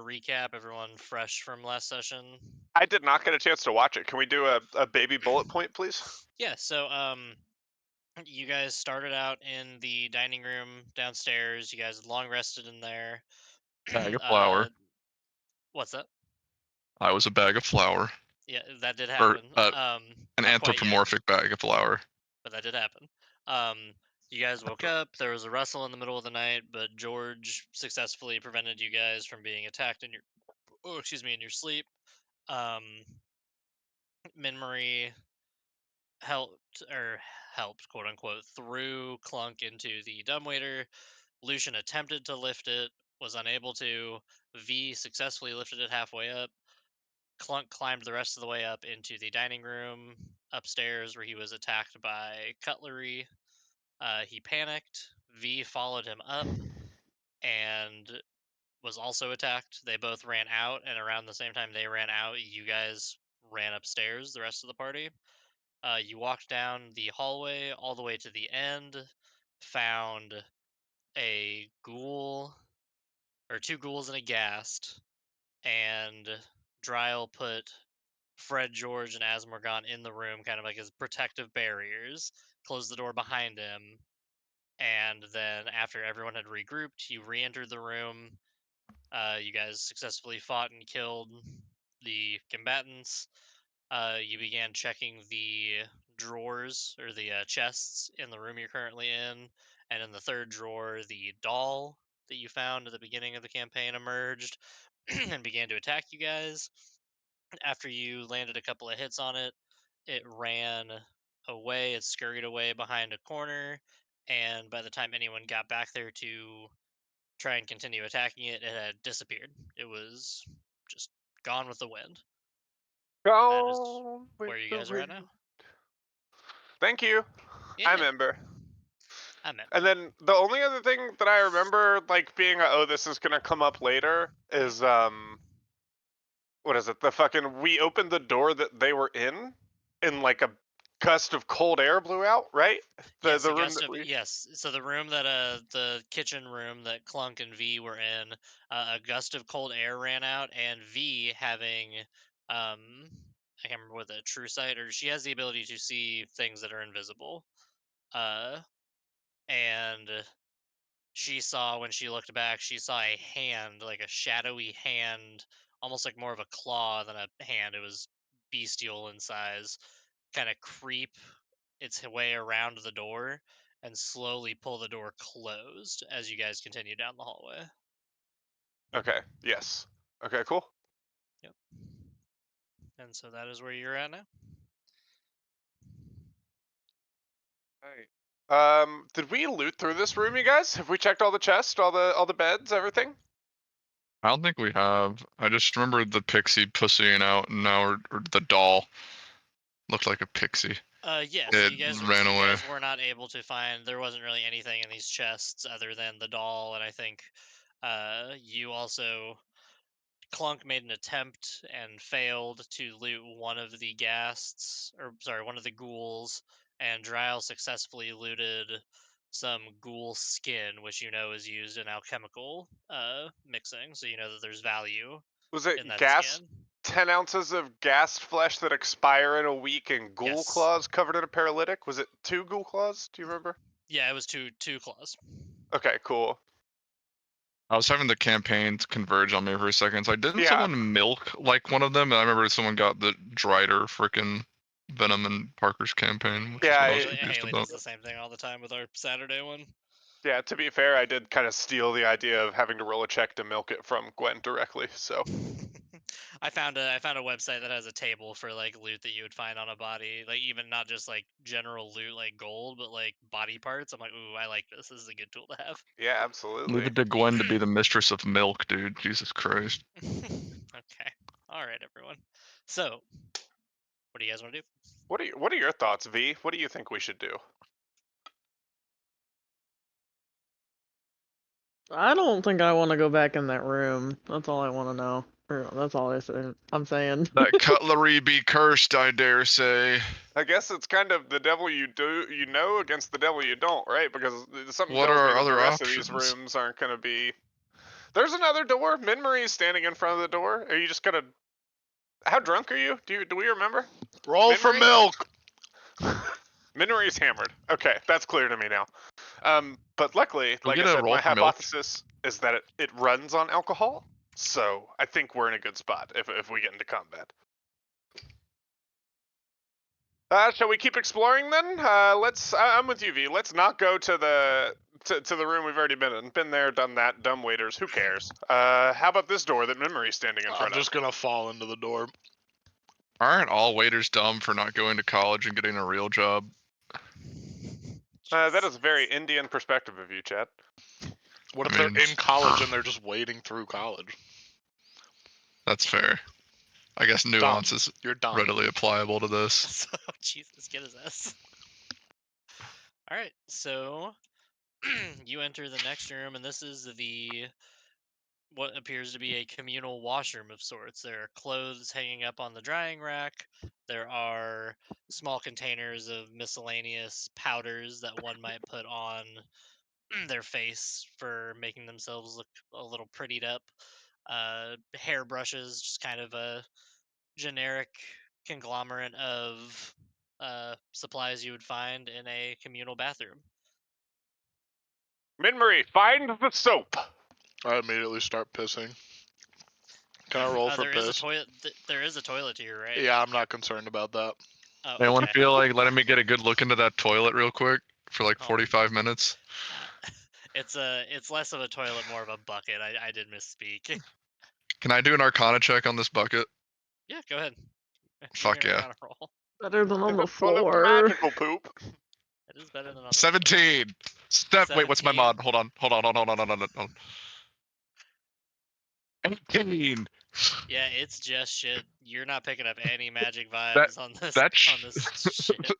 recap, everyone fresh from last session? I did not get a chance to watch it. Can we do a baby bullet point, please? Yeah, so you guys started out in the dining room downstairs. You guys had long rested in there. Bag of uh, flour. what's that? I was a bag of flour. Yeah, that did Or happen. an Not quite yet, anthropomorphic bag of flour. but that did happen. You guys woke up. There was a rustle in the middle of the night, but George successfully prevented you guys from being attacked in in your sleep. Um, Minmarie helped quote unquote threw Clunk into the dumbwaiter. Lucian attempted to lift it, was unable to. V successfully lifted it halfway up. Clunk climbed the rest of the way up into the dining room upstairs where he was attacked by cutlery. He panicked. V followed him up and was also attacked. They both ran out, and around the same time they ran out, you guys ran upstairs, the rest of the party. You walked down the hallway all the way to the end, found a ghoul, or two ghouls and a ghast, and Dryle put Fred, George, and Asmorgon in the room, kind of like as protective barriers, closed the door behind him, and then after everyone had regrouped, you re-entered the room. You guys successfully fought and killed the combatants. You began checking the drawers or the chests in the room you're currently in, and in the third drawer, the doll that you found at the beginning of the campaign emerged and began to attack you guys. After you landed a couple of hits on it, it ran away. It scurried away behind a corner, and by the time anyone got back there to try and continue attacking it, it had disappeared. It was just gone with the wind. And that is Gone with where you the guys are at wind. now. Thank you. I Yeah, remember. I remember. And then the only other thing that I remember, like being, oh, this is gonna come up later, is what is it? The fucking we opened the door that they were in, and like a gust of cold air blew out, right? Yes, The a room gust that of we. yes. So the room that the kitchen room that Clunk and V were in, a gust of cold air ran out, and V having I can't remember what the true sight, or she has the ability to see things that are invisible. Uh, and she saw, when she looked back, she saw a hand, like a shadowy hand, almost like more of a claw than a hand. It was bestial in size, kind of creep its way around the door and slowly pull the door closed as you guys continue down the hallway. Okay. Yes. Okay. Cool. Yep. And so that is where you're at now. Did we loot through this room, you guys? Have we checked all the chests, all the beds, everything? I don't think we have. I just remember the pixie pussying out, and now or the doll looked like a pixie. Yeah, so It ran you away. guys were not able to find, there wasn't really anything in these chests other than the doll, and I think you also, Clunk made an attempt and failed to loot one of the ghasts, or sorry, one of the ghouls, and Dryle successfully looted some ghoul skin, which you know is used in alchemical mixing, so you know that there's value Was in it that gas? skin. 10 ounces of gassed flesh that expire in a week and ghoul Yes. claws covered in a paralytic? Was it 2 ghoul claws? Do you remember? Yeah, it was two claws. Okay, cool. I was having the campaigns converge on me for a second. So didn't Yeah. someone milk like one of them? And I remember someone got the Drider freaking venom in Parker's campaign, which is Yeah, what I was confused Haley about. does the same thing all the time with our Saturday one. yeah, to be fair, I did kind of steal the idea of having to roll a check to milk it from Gwen directly, so. I found a website that has a table for like loot that you would find on a body, like even not just like general loot like gold, but like body parts. I'm like, ooh, I like this. This is a good tool to have. Yeah, Leave absolutely. it to Gwen to be the mistress of milk, dude. Jesus Christ. Okay. All right, everyone. So, what do you guys want to do? What are your thoughts, V? What do you think we should do? I don't think I want to go back in that room. That's all I want to know. That's all I'm saying. That cutlery be cursed, I dare say. I guess it's kind of the devil you know against the devil you don't, right? Because something What are tells me our that the other rest of these options? rooms aren't going to be There's another door. Minmarie's standing in front of the door. Are you just gonna... How drunk are you? Do we remember? Roll for Minmarie? milk. Minmarie's hammered. Okay, that's clear to me now. But luckily, we like get I a said, roll my for milk? hypothesis is that it runs on alcohol. So I think we're in a good spot if we get into combat. Shall we keep exploring then? I'm with you, V. Let's not go to the room we've already been in. Been there, done that. Dumb waiters. Who cares? How about this door that Minmarie's standing in I'm front just gonna fall into the door. Aren't all waiters dumb for not going to college and getting a real job? of? That is a very Indian perspective of you, Chad. What if I mean- they're in college and they're just waiting through college? That's fair. I guess nuance is You're dumb. readily applicable to this. So, Jesus, get his ass. Alright, so you enter the next room, and this is what appears to be a communal washroom of sorts. There are clothes hanging up on the drying rack. There are small containers of miscellaneous powders that one might put on their face for making themselves look a little prettied up. Hairbrushes, just kind of a generic conglomerate of supplies you would find in a communal bathroom. Minmarie, find the soap. I immediately start pissing. Can I roll for There is a piss? toilet. There is a toilet to your right. Yeah, I'm not concerned about that. Oh, Anyone okay. feel like letting me get a good look into that toilet real quick for like Oh. 45 minutes? It's less of a toilet, more of a bucket. I did misspeak. Can I do an Arcana check on this bucket? Yeah, go ahead. Fuck You're yeah. on a roll. Better than on the It's full of floor. magical poop. It is better than on the 17. Wait, what's my 17? mod? Hold on. 18. Yeah, it's just shit. You're not picking up any magic vibes on this. On this shit.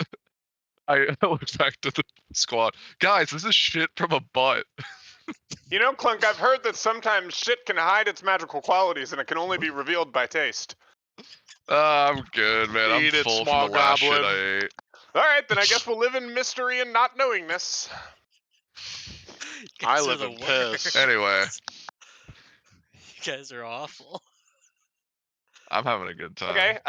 I looked back to the squad. Guys, this is shit from a butt. You know, Clunk, I've heard that sometimes shit can hide its magical qualities and it can only be revealed by taste. I'm good, man. Eat I'm it, full small from the last shit goblin. I ate. Alright, then I guess we'll live in mystery and not knowingness. You I guys are live the in piss. worst. Anyway, You guys are awful. I'm having a good time. Okay,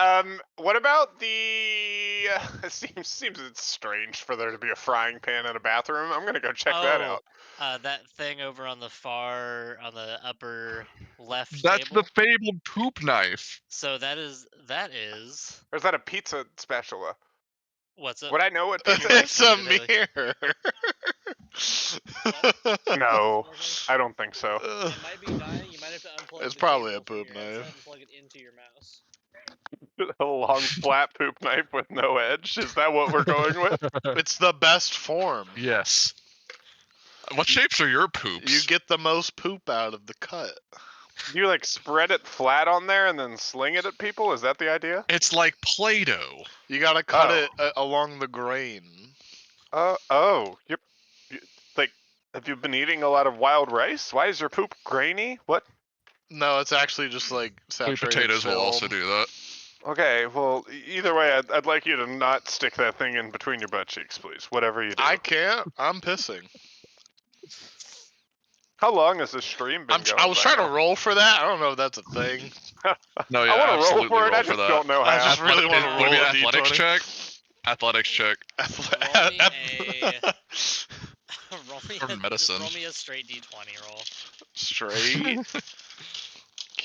what about the... it seems it's strange for there to be a frying pan in a bathroom. I'm gonna go check that out. That thing over on the upper left That's table. the fabled poop knife. So that is Or is that a pizza spatula? what's it? Would I know what pizza is? It's a Literally. mirror. No, I don't think so. It might be dying. You might have to unplug. It's the probably cable a from poop your headset knife. and plug it into your mouse. A long flat poop knife with no edge? Is that what we're going with? It's the best form. Yes. What shapes are your poops? You get the most poop out of the cut. You like spread it flat on there and then sling it at people? Is that the idea? It's like Play-Doh. You gotta cut Oh. it along the grain. Like, have you been eating a lot of wild rice? Why is your poop grainy? What? No, it's actually just like Sweet saturated potatoes will film. also do that. Okay, well, either way, I'd like you to not stick that thing in between your butt cheeks, please. Whatever you do. I can't. I'm pissing. How long has this stream been going? I was trying to roll for that. I don't know if that's a thing. No, yeah, I want to roll absolutely for it. I for just that. don't know I how. just really want to Would it be roll a athletics D20. check? Athletics check. Roll me Or medicine. Roll me a straight D20 roll. Straight.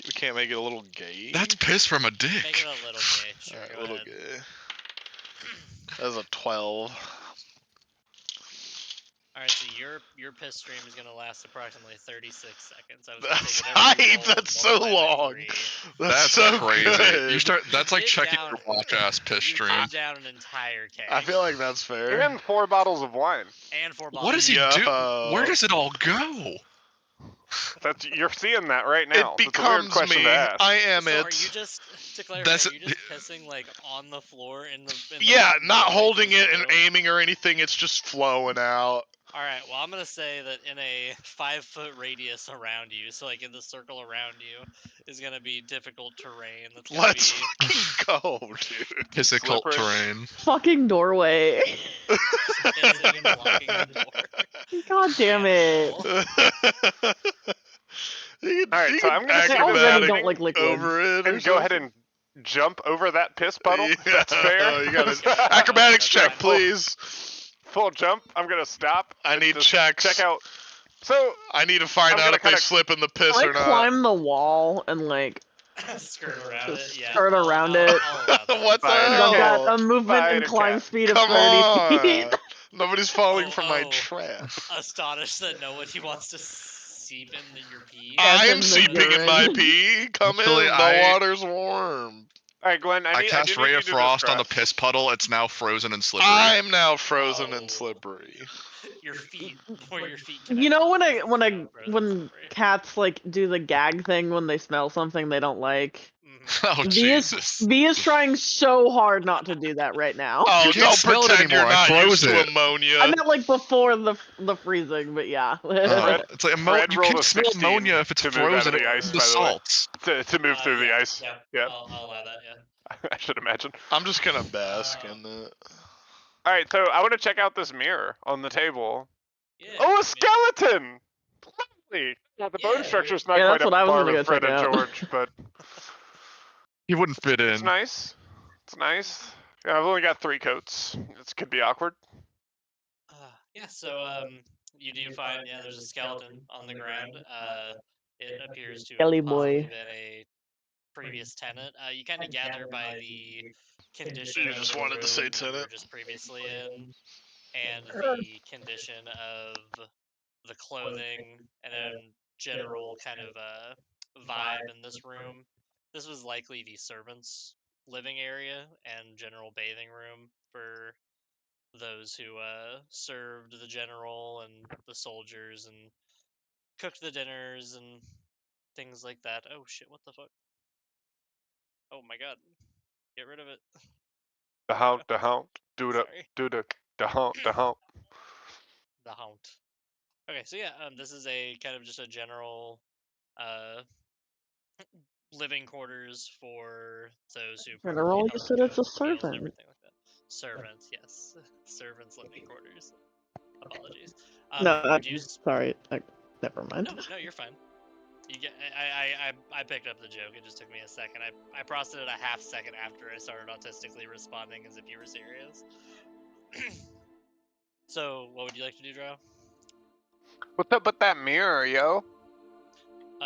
We can't make it a little gay. That's piss from a Make dick. it a little gay. Sure, Alright, go a little ahead. gay. That's a 12. Alright, so your piss stream is gonna last approximately 36 seconds. I was That's gonna take whatever you hype. roll That's so multiply by long. 3. That's so crazy. good. You start. That's like Dig checking down. your watch ass piss You stream. dig down an entire keg. I feel like that's fair. You're in 4 bottles of wine. And 4 bottles. What does he do? Yo. Where does it all go? You're seeing that right now. It That's a weird becomes question me. to ask. I am So it. are you just, to clarify, That's- are you just pissing like on the floor in the Yeah, not doorway to holding this it and room? aiming or anything. It's just flowing out. Alright, well I'm gonna say that in a 5-foot radius around you, so like in the circle around you, is gonna be difficult terrain. That's gonna Let's be fucking go, dude. Difficult Slippery. terrain. Fucking doorway. pissing and blocking the door. God damn it. Animal. Alright, so I'm gonna I say already this don't like liquids. over it, and go ahead and jump over that piss puddle. If that's fair. You got an acrobatics That's check, fine. please. Full jump. I'm gonna stop. I and need just checks. Check out. So I need to find I'm out gonna if they kinda- slip in the piss I or not. climb the wall and like Skirt around it. just Yeah. skirt around it. I'll allow that. What the Fine, I've okay. got hell? a movement and Spider climb cat. speed of Come 30 feet. on. Nobody's falling Oh, for my oh. trap. Astonished that nobody wants to seep in your pee. That's I'm in the seeping in my urine. pee. Come Actually, in. The I- water's warm. Alright, Gwen, I I cast do Ray need of you to Frost on the describe. piss puddle. It's now frozen and slippery. I'm now frozen Oh. and slippery. Your feet, where your feet. You know connect when to the frozen when slippery. cats like do the gag thing when they smell something they don't like? Mhm. Oh Jesus! V is trying so hard not to do that right now. Oh, You can't don't smell it pretend you're anymore, I not used froze to it. ammonia. I meant like before the freezing, but yeah. It's like Fred you rolled can't a smell 16 ammonia if it's to move out of frozen. the ice, The by the way. salts. To move through the Yeah, ice. Yeah. Yep. I'll allow that. Yeah. I should imagine. I'm just gonna bask in it. Alright, so I want to check out this mirror on the table. Yeah. Oh, a skeleton! Lovely! Yeah, the bone Yeah, structure's not Yeah, quite that's up what I to was par gonna with go Fred check and out. George, but He wouldn't fit it's in. nice. It's nice. Yeah, I've only got 3 coats. This could be awkward. Yeah. So you do find there's a skeleton on the ground. It appears to have Skelly possibly boy. been a previous tenant. You kind of gather by the condition You of just the wanted to say room you were tenant. just previously in, and the condition of the clothing and a general kind of vibe in this room. This was likely the servants' living area and general bathing room for those who served the general and the soldiers and cooked the dinners and things like that. Oh shit, what the fuck? Oh my god. Get rid of it. The haunt, do the, Sorry. do the haunt, the haunt. The haunt. Okay, so yeah, this is a kind of just a general living quarters for those who General, probably you helped said it's a cook meals and servant. everything like that. Servants, yes. Servants' living quarters. Apologies. No, Would you sorry. Never mind. No, you're fine. You get. I picked up the joke. It just took me a second. I processed it a half second after I started autistically responding as if you were serious. So, what would you like to do, Drow? What's up with that mirror, yo?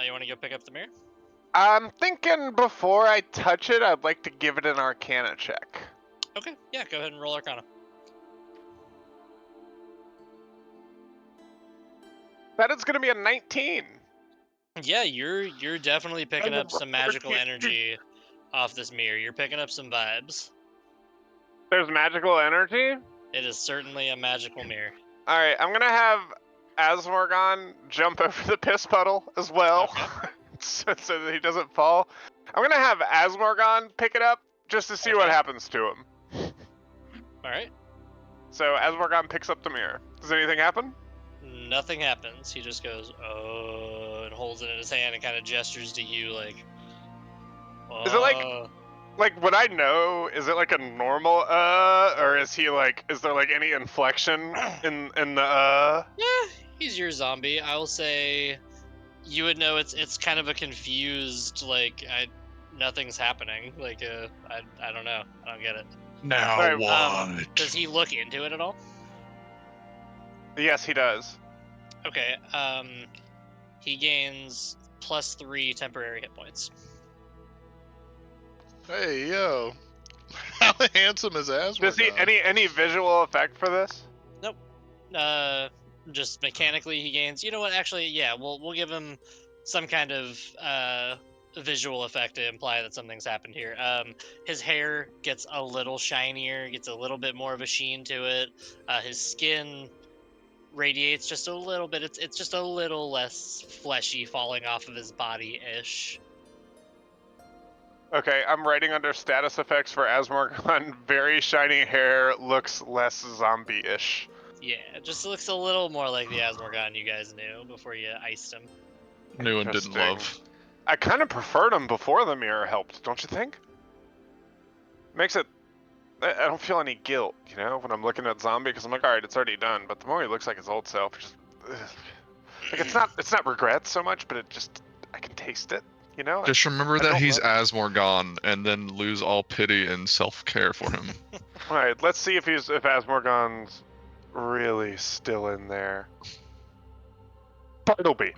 You want to go pick up the mirror? I'm thinking before I touch it, I'd like to give it an Arcana check. Okay, yeah, go ahead and roll Arcana. That is going to be a 19. Yeah, you're definitely picking up some magical energy off this mirror. You're picking up some vibes. There's magical energy? It is certainly a magical mirror. Alright, I'm going to have Asmorgon jump over the piss puddle as well. Okay. so that he doesn't fall. I'm going to have Asmorgon pick it up just to see what Okay. happens to him. Alright. So Asmorgon picks up the mirror. Does anything happen? Nothing happens. He just goes, oh, and holds it in his hand and kind of gestures to you like, Is it like, would I know? Is it like a normal or is he like, is there like any inflection in the Yeah, he's your zombie. I will say you would know it's kind of a confused, like, nothing's happening. Like, I don't know. I don't get it. Now Alright, what? Does he look into it at all? Yes, he does. Okay, he gains +3 temporary hit points. Hey, yo. How handsome is Asmodon? Does he any visual effect for this? Just mechanically he gains. You know what? Actually, yeah, we'll give him some kind of visual effect to imply that something's happened here. His hair gets a little shinier, gets a little bit more of a sheen to it. His skin radiates just a little bit. It's just a little less fleshy, falling off of his body ish. Okay, I'm writing under status effects for Asmorgon. Very shiny hair, looks less zombie-ish. Yeah, it just looks a little more like the Asmorgon you guys knew before you iced him. Knew and didn't love. Interesting. I kind of preferred him before the mirror helped, don't you think? Makes it... I don't feel any guilt, you know, when I'm looking at zombie, because I'm like, alright, it's already done, but the more he looks like his old self, just... Like, it's not regret so much, but it just... can taste it. You know. Just remember I that don't he's love- Asmorgon, and then lose all pity and self-care for him. All right, let's see if Asmorgon's really still in there. Bartleby.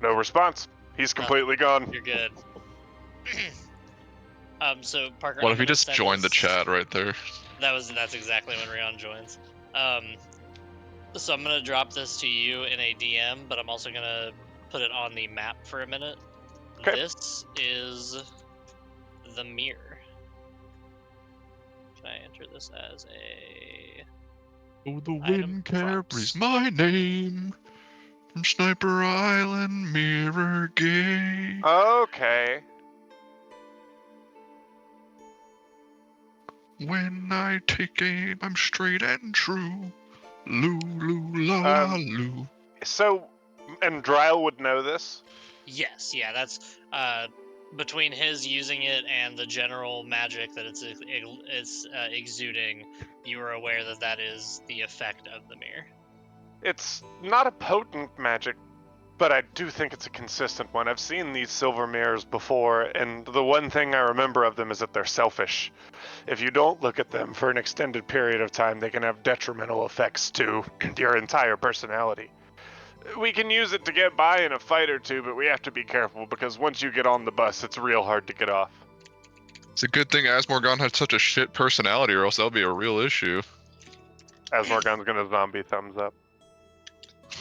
No response. He's completely gone. You're good. So Parker, What I'm if he gonna just send joined the this- chat right there? That's exactly when Rion joins. So I'm gonna drop this to you in a DM, but I'm also gonna put it on the map for a minute. 'Kay. This is the mirror. Can I enter this as a? Oh, the Item wind carries props. my name from Sniper Island, Mirror Gate. Okay. When I take aim, I'm straight and true. Loo, loo, la, la, loo. So, and Dryle would know this. Yes, yeah, that's between his using it and the general magic that it's exuding. You are aware that that is the effect of the mirror. It's not a potent magic, but I do think it's a consistent one. I've seen these silver mirrors before, and the one thing I remember of them is that they're selfish. If you don't look at them for an extended period of time, they can have detrimental effects to your entire personality. We can use it to get by in a fight or two, but we have to be careful because once you get on the bus, it's real hard to get off. It's a good thing Asmorgon had such a shit personality, or else that'll be a real issue. Asmorgon's gonna zombie thumbs up.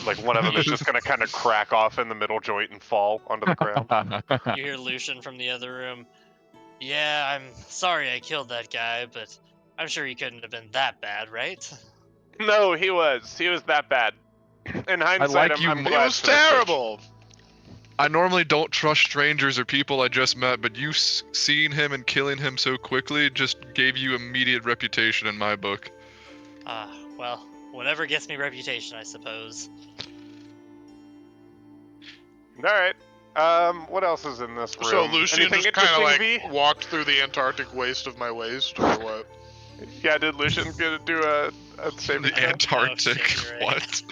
Like one of them is just gonna kind of crack off in the middle joint and fall onto the ground. You hear Lucian from the other room. Yeah, I'm sorry I killed that guy, but I'm sure he couldn't have been that bad, right? No, he was. He was that bad. In hindsight, like you- I'm It glad was for the switch. terrible. I normally don't trust strangers or people I just met, but you seeing him and killing him so quickly just gave you immediate reputation in my book. Well, whatever gets me reputation, I suppose. All right. What else is in this room? So Lucian Anything just kind of interesting, like V? walked through the Antarctic waste of my waist, or what? Yeah, did Lucian gonna do a saving The throw? Antarctic. Oh, shit, you're right. What?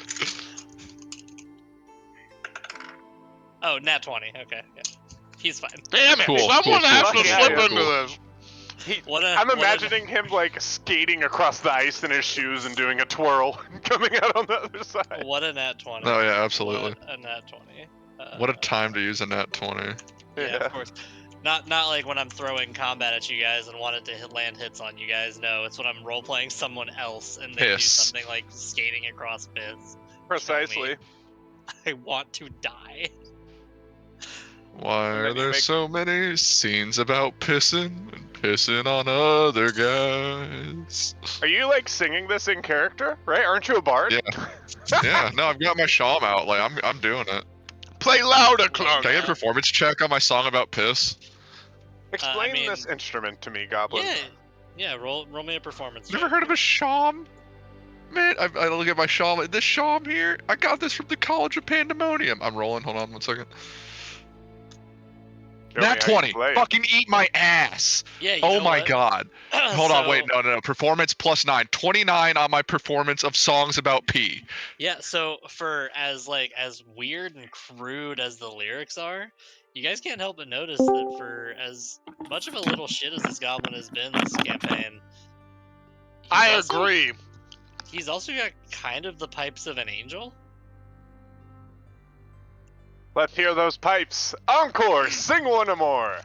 Oh, nat 20. Okay, yeah. He's fine. Damn it! Cool, Someone cool, has cool, to cool, slip cool, into cool. this. I'm imagining him like skating across the ice in his shoes and doing a twirl and coming out on the other side. What a nat 20. Oh yeah, absolutely. What a nat 20. What a time to use a nat 20. Yeah, of course. Not like when I'm throwing combat at you guys and wanted to land hits on you guys. No, it's when I'm role playing someone else and they do Piss. something like skating across pits. Precisely. I want to die. Why And are then you there make- so many scenes about pissing and pissing on other guys? Are you like singing this in character? Right? Aren't you a bard? Yeah. Yeah, no, I've got my shawm out. Like I'm doing it. Play louder, Clunk. Can I get a performance check on my song about piss? Explain mean- this instrument to me, Goblin. Yeah. Roll me a performance. Never check. heard of a shawm? Man, I look at my shawm. This shawm here, I got this from the College of Pandemonium. I'm rolling. Hold on 1 second. Show me Nat how you 20. play. Fucking eat my ass. Yeah. You Oh know my what? god. Hold on, wait, So- no. Performance plus 9. 29 on my performance of songs about pee. Yeah, so for as weird and crude as the lyrics are, you guys can't help but notice that for as much of a little shit as this goblin has been this campaign, I also- agree. He's also got kind of the pipes of an angel. Let's hear those pipes. Encore, sing one or more.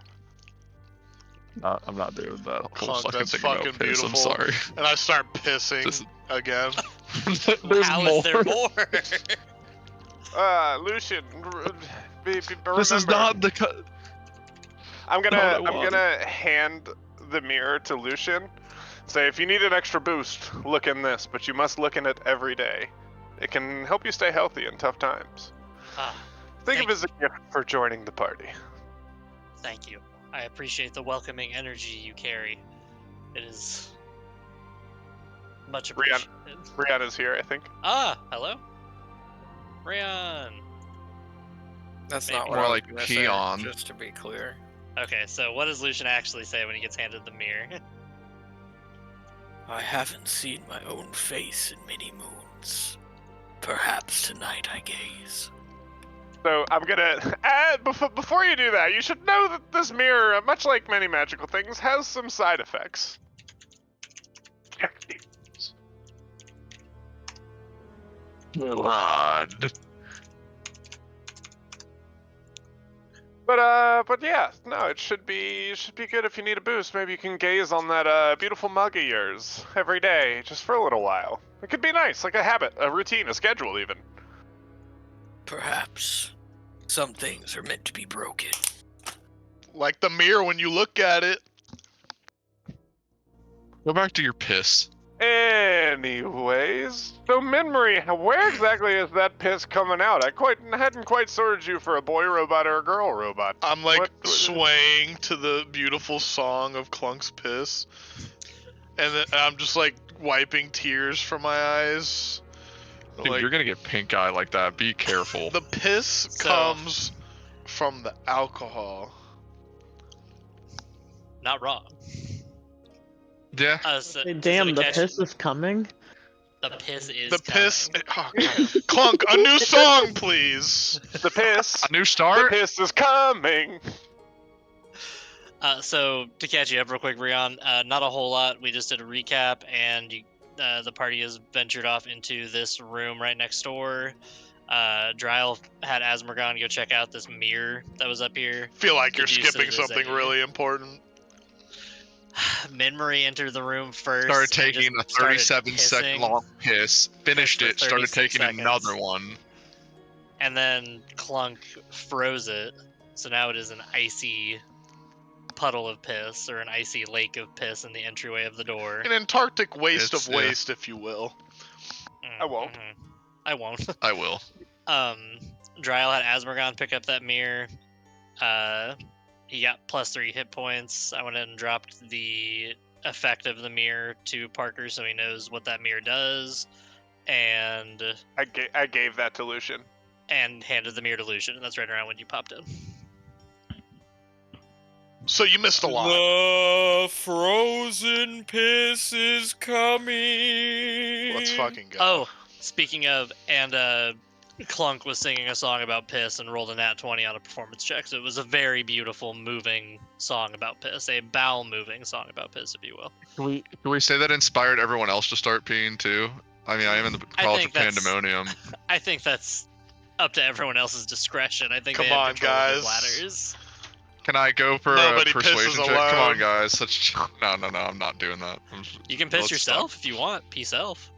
I'm not doing that whole Clunk, fucking that's thing fucking about piss. I'm beautiful. sorry. And I start pissing This- again. There's How more. is there more? Lucian, This is remember, not the cut. I'm what I gonna wanted. hand the mirror to Lucian. Say, if you need an extra boost, look in this, but you must look in it every day. It can help you stay healthy in tough times. Think of it as a gift for joining the party. Thank you. I appreciate the welcoming energy you carry. It is much Rihanna. appreciated. Brianna's here, I think. Hello? Rian! That's Maybe. not what More I was like gonna say, peon. just to be clear. Okay, so what does Lucian actually say when he gets handed the mirror? I haven't seen my own face in many moons. Perhaps tonight I gaze. So I'm gonna add before you do that, you should know that this mirror, much like many magical things, has some side effects. Check these. God. But yeah, no, it should be good if you need a boost. Maybe you can gaze on that beautiful mug of yours every day, just for a little while. It could be nice, like a habit, a routine, a schedule, even. Perhaps some things are meant to be broken. Like the mirror when you look at it. Go back to your piss. Anyways, so Memory, where exactly is that piss coming out? I hadn't quite sorted you for a boy robot or a girl robot. I'm like What- swaying to the beautiful song of Clunk's piss. And then I'm just like wiping tears from my eyes. Dude, Like, you're gonna get pink eye like that. Be careful. the piss So- comes from the alcohol. Not wrong. Yeah. So, Hey, so damn, to the catch- piss is coming. The piss is The piss. coming. Oh, God. Clunk, a new song, please. The piss. A new The start. piss is coming. So to catch you up real quick, Rion, not a whole lot. We just did a recap, and the party has ventured off into this room right next door. Dryle had Asmergon go check out this mirror that was up here. Feel like you're Deduce skipping it as something a- really important. Minmarie entered the room first. Started and taking a just started 37-second pissing, long piss. Finished for it. Started 36 taking seconds. another one. and then Clunk froze it. So now it is an icy puddle of piss, or an icy lake of piss in the entryway of the door. An Antarctic waste It's, of waste, if you will. I won't. Mhm. I won't. I will. Dryle had Asmergon pick up that mirror. He got +3 hit points. I went ahead and dropped the effect of the mirror to Parker so he knows what that mirror does, and I gave that to Lucian. handed the mirror to Lucian, and that's right around when you popped in. So you missed a lot. The frozen piss is coming. Let's fucking go. Oh, speaking of, and Clunk was singing a song about piss and rolled a nat 20 on a performance check, so it was a very beautiful, moving song about piss, a bowel-moving song about piss, if you will. Can we say that inspired everyone else to start peeing too? I mean, I am in the I College think of that's- Pandemonium. I think that's up to everyone else's discretion. I think Come they have on, control of their guys. bladders. Can I go for Nobody a persuasion pisses check? Come allowed. on, guys. No, I'm not doing that. You can piss Let's yourself if you want. Peace elf.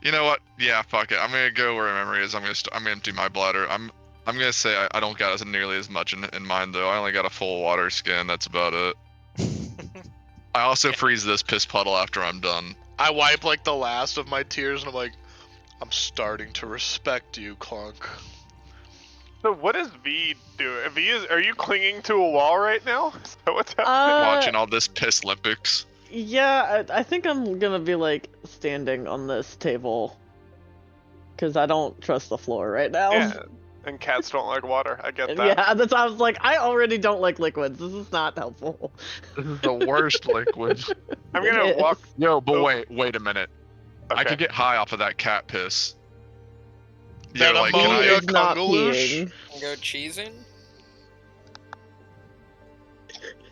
You know what? Yeah, fuck it. I'm gonna go where memory is. I'm gonna empty my bladder. I'm gonna say I don't got as nearly as much in mine though. I only got a full water skin. That's about it. I also freeze this piss puddle after I'm done. I wipe like the last of my tears and I'm like, I'm starting to respect you, Clunk. So what does V do? Are you clinging to a wall right now? Is that what's happening? Watching all this piss Olympics. Yeah, I think I'm gonna be like standing on this table. Cause I don't trust the floor right now. Yeah, and cats don't like water. I get that. Yeah, that's why I was like, I already don't like liquids. This is not helpful. This is the worst liquid. I'm gonna It walk. Yo, but Oh. wait a minute. I Okay. could get high off of that cat piss. That Yo, like, can ammonia I, He is not Kungaloosh? peeing. Go cheesing?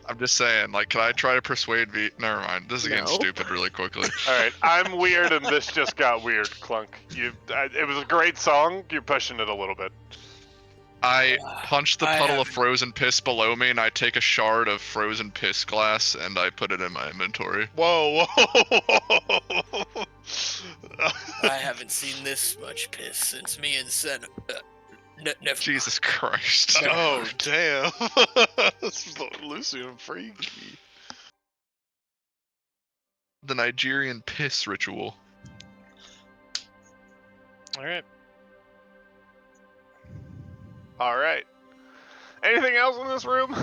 I'm just saying, like, can I try to persuade V? Never mind. This is getting No. stupid really quickly. All right, I'm weird, and this just got weird, Clunk. It was a great song. You're pushing it a little bit. I punch the I puddle of haven't- frozen piss below me, and I take a shard of frozen piss glass, and I put it in my inventory. Whoa, whoa. I haven't seen this much piss since me and Sen. Never. Jesus Christ. Oh, damn. This is Lucian freaky. The Nigerian piss ritual. All right. All right. Anything else in this room?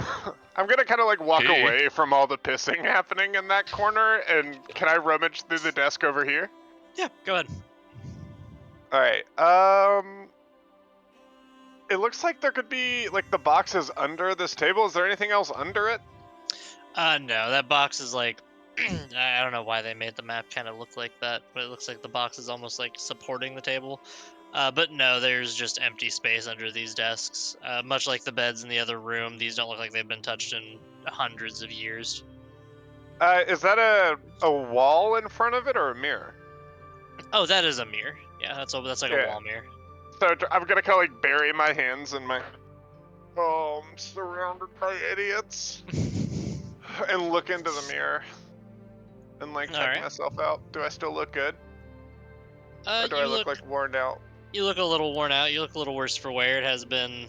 I'm gonna kind of like walk Hey. away from all the pissing happening in that corner, and can I rummage through the desk over here? Yeah, go ahead. All right. It looks like there could be like the boxes under this table. Is there anything else under it? No, that box is like, I don't know why they made the map kind of look like that, but it looks like the box is almost like supporting the table. But no, there's just empty space under these desks. Much like the beds in the other room, these don't look like they've been touched in hundreds of years. Is that a wall in front of it or a mirror? Oh, that is a mirror. Yeah, that's like a Yeah. wall mirror. So I'm gonna kind of like bury my hands in my. Oh, I'm surrounded by idiots. And look into the mirror. And like check Alright. myself out. Do I still look good? Or do You I look like worn out? You look a little worn out. You look a little worse for wear. It has been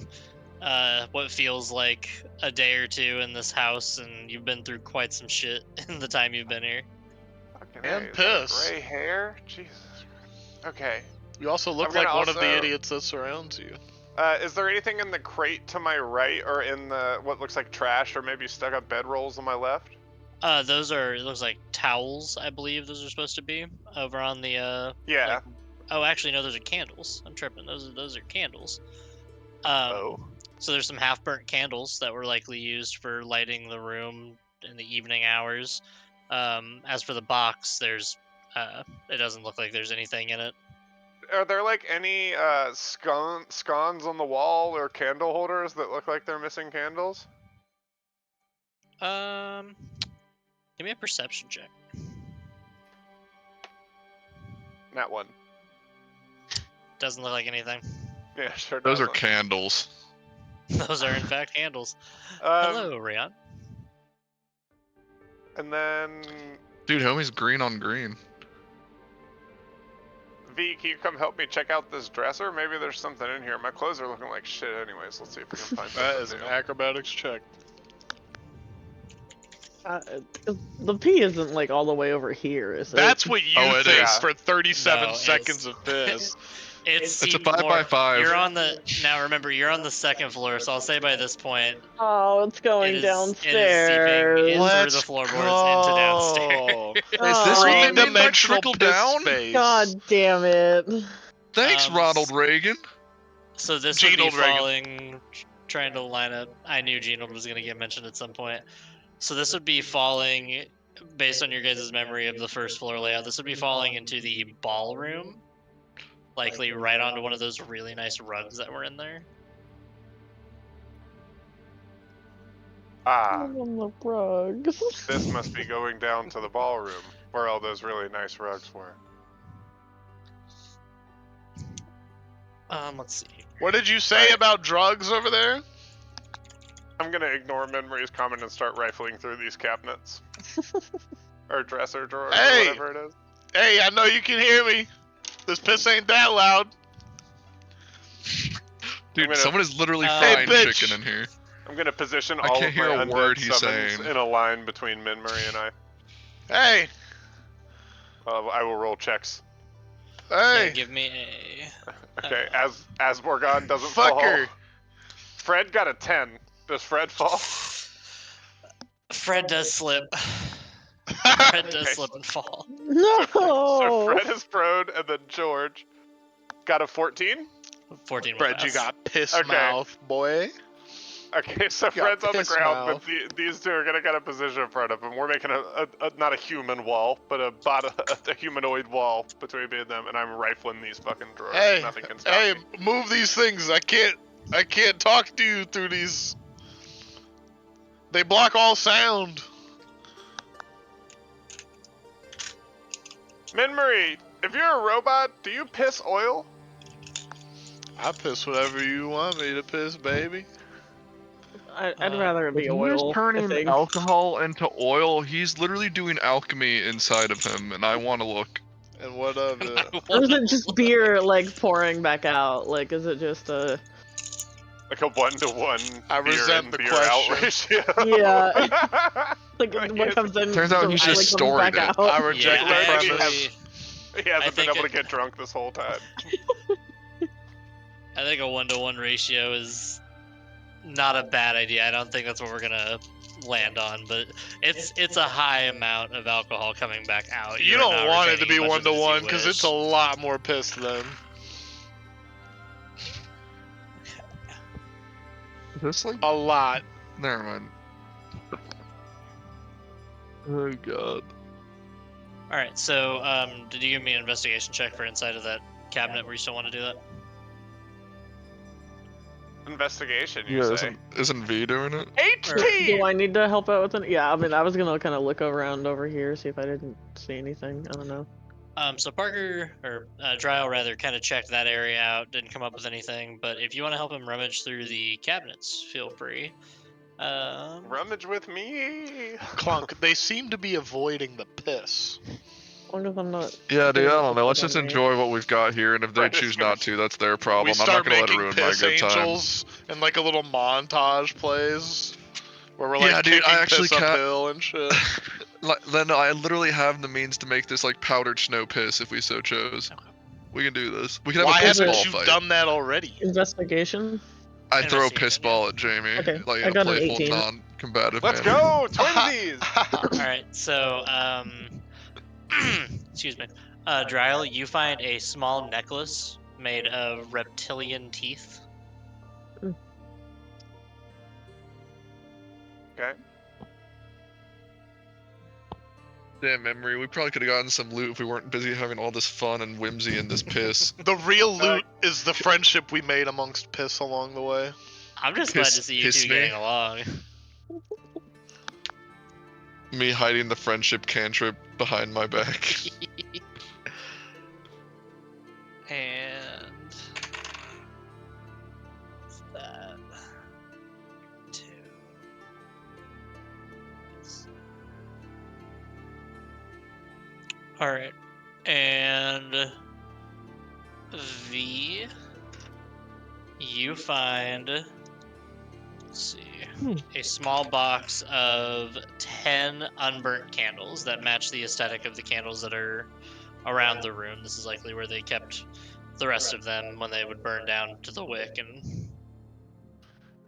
what feels like a day or two in this house, and you've been through quite some shit in the time you've been here. Fucking And A, is that piss. Gray hair? Jesus. Okay. You also look I'm like gonna one of the also- idiots that surrounds you. Is there anything in the crate to my right, or in the what looks like trash, or maybe stuck up bedrolls on my left? Those are, it looks like towels, I believe those are supposed to be over on the Yeah. like, oh, actually no, those are candles. I'm tripping. Those are candles. Oh. So there's some half-burnt candles that were likely used for lighting the room in the evening hours. As for the box, there's it doesn't look like there's anything in it. Are there like any scones on the wall or candle holders that look like they're missing candles? Give me a perception check. Not one. Doesn't look like anything. Yeah, sure Those are doesn't. candles. Those are in fact candles. Um, Hello, Rian. And then Dude, homie's green on green. V, can you come help me check out this dresser? Maybe there's something in here. My clothes are looking like shit anyways. Let's see if we can find That is something an new. acrobatics check. The P isn't like all the way over here, is it? That's what you Oh, it think is. for 37 No, seconds of piss. It It's a seems 5 by more. 5. You're on the now. Remember, you're on the second floor, so I'll say by this point, Oh, it's going it is seeping downstairs. in through the floorboards into downstairs. Is this what they mean by Three-dimensional trickle piss down? space. God damn it. Thanks, Um, Ronald Reagan. So this would be Gene Reagan. falling. Trying to line up. I knew Gene was going to get mentioned at some point. So this would be falling, based on your guys' memory of the first floor layout. This would be falling into the ballroom, likely right onto one of those really nice rugs that were in there. Ah, On the rugs. this must be going down to the ballroom where all those really nice rugs were. Let's see. What did you say about drugs over there? I'm gonna ignore Memory's comment and start rifling through these cabinets. Or dresser drawers, Hey! or whatever it is. Hey, I know you can hear me. This piss ain't that loud. Dude, gonna- someone is literally Hey, frying bitch. chicken in here. I'm gonna position I all can't of hear my a word undead he's summons saying. in a line between Memory and I. Hey, I will roll checks. hey, Yeah, give me a. Okay, as Asborgon doesn't fucker. fall. Fred got a 10. Does Fred fall? Fred does slip. Fred does Okay. slip and fall. No! So Fred is prone, and then George got a 14. 14 will Fred, pass. you got piss Okay. mouth, boy. Okay, so got Fred's on the piss ground, mouth. but these two are gonna get a position in front of him. We're making a not a human wall, but a humanoid wall between me and them, and I'm rifling these fucking drawers. Hey, Nothing can stop hey, me. move these things. I can't talk to you through these. They block all sound. Minmarie, if you're a robot, do you piss oil? I piss whatever you want me to piss, baby. I'd rather it be He oil. is I turning think. alcohol into oil. He's literally doing alchemy inside of him, and I want to look. And what of it? Or is it just beer, like, pouring back out? Like, is it just a... Like a 1-to-1 I beer resent in the beer out question. ratio. Yeah. Like, Right, what yes. comes in Turns out he's actually just comes back stored it. out. I reject Yeah, the I premise. actually, He hasn't been think able it- to get drunk this whole time. I think a 1-to-1 ratio is not a bad idea. I don't think that's what we're gonna land on, but it's a high amount of alcohol coming back out. You You're don't not want it to retaining be as much of it as you 1-to-1 because it's a wish. lot more piss then. Is this like? A lot. Never mind. Oh god. All right, so did you give me an investigation check for inside of that cabinet where you still want to do that? Investigation, you Yeah, say? isn't V doing it? HT! Do I need to help out with it? Yeah, I mean, I was gonna kind of look around over here, see if I didn't see anything. I don't know. So Parker, or Dryle rather, kind of checked that area out, didn't come up with anything, but if you want to help him rummage through the cabinets, feel free. Rummage with me! Clunk, they seem to be avoiding the piss. As long as I'm not. Yeah, dude, getting I don't know. Let's piss just on me. enjoy what we've got here, and if they Right, choose not to, that's their We problem. I'm not start gonna let it making ruin my piss good time. angels, and like a little montage plays where we're like Yeah, dude, kicking I actually piss can't. uphill and shit. Then I literally have the means to make this like powdered snow piss if we so chose. We can do this. We can Why have a piss haven't ball you fight. done that already? Investigation. I throw a piss Investigation, yeah. ball at Jamie, Okay, like I in a got an playful, 18. non-combative Let's manner. go! Twinsies! Alright, so, excuse me. Dryle, you find a small necklace made of reptilian teeth. Okay. Damn memory, we probably could have gotten some loot if we weren't busy having all this fun and whimsy in this piss. The real loot is the friendship we made amongst piss along the way. I'm just glad to see you Hiss two me. getting along. Me hiding the friendship cantrip behind my back. And that 2. All right, and V, you find, let's see, a small box of 10 unburnt candles that match the aesthetic of the candles that are around the room. This is likely where they kept the rest of them when they would burn down to the wick. And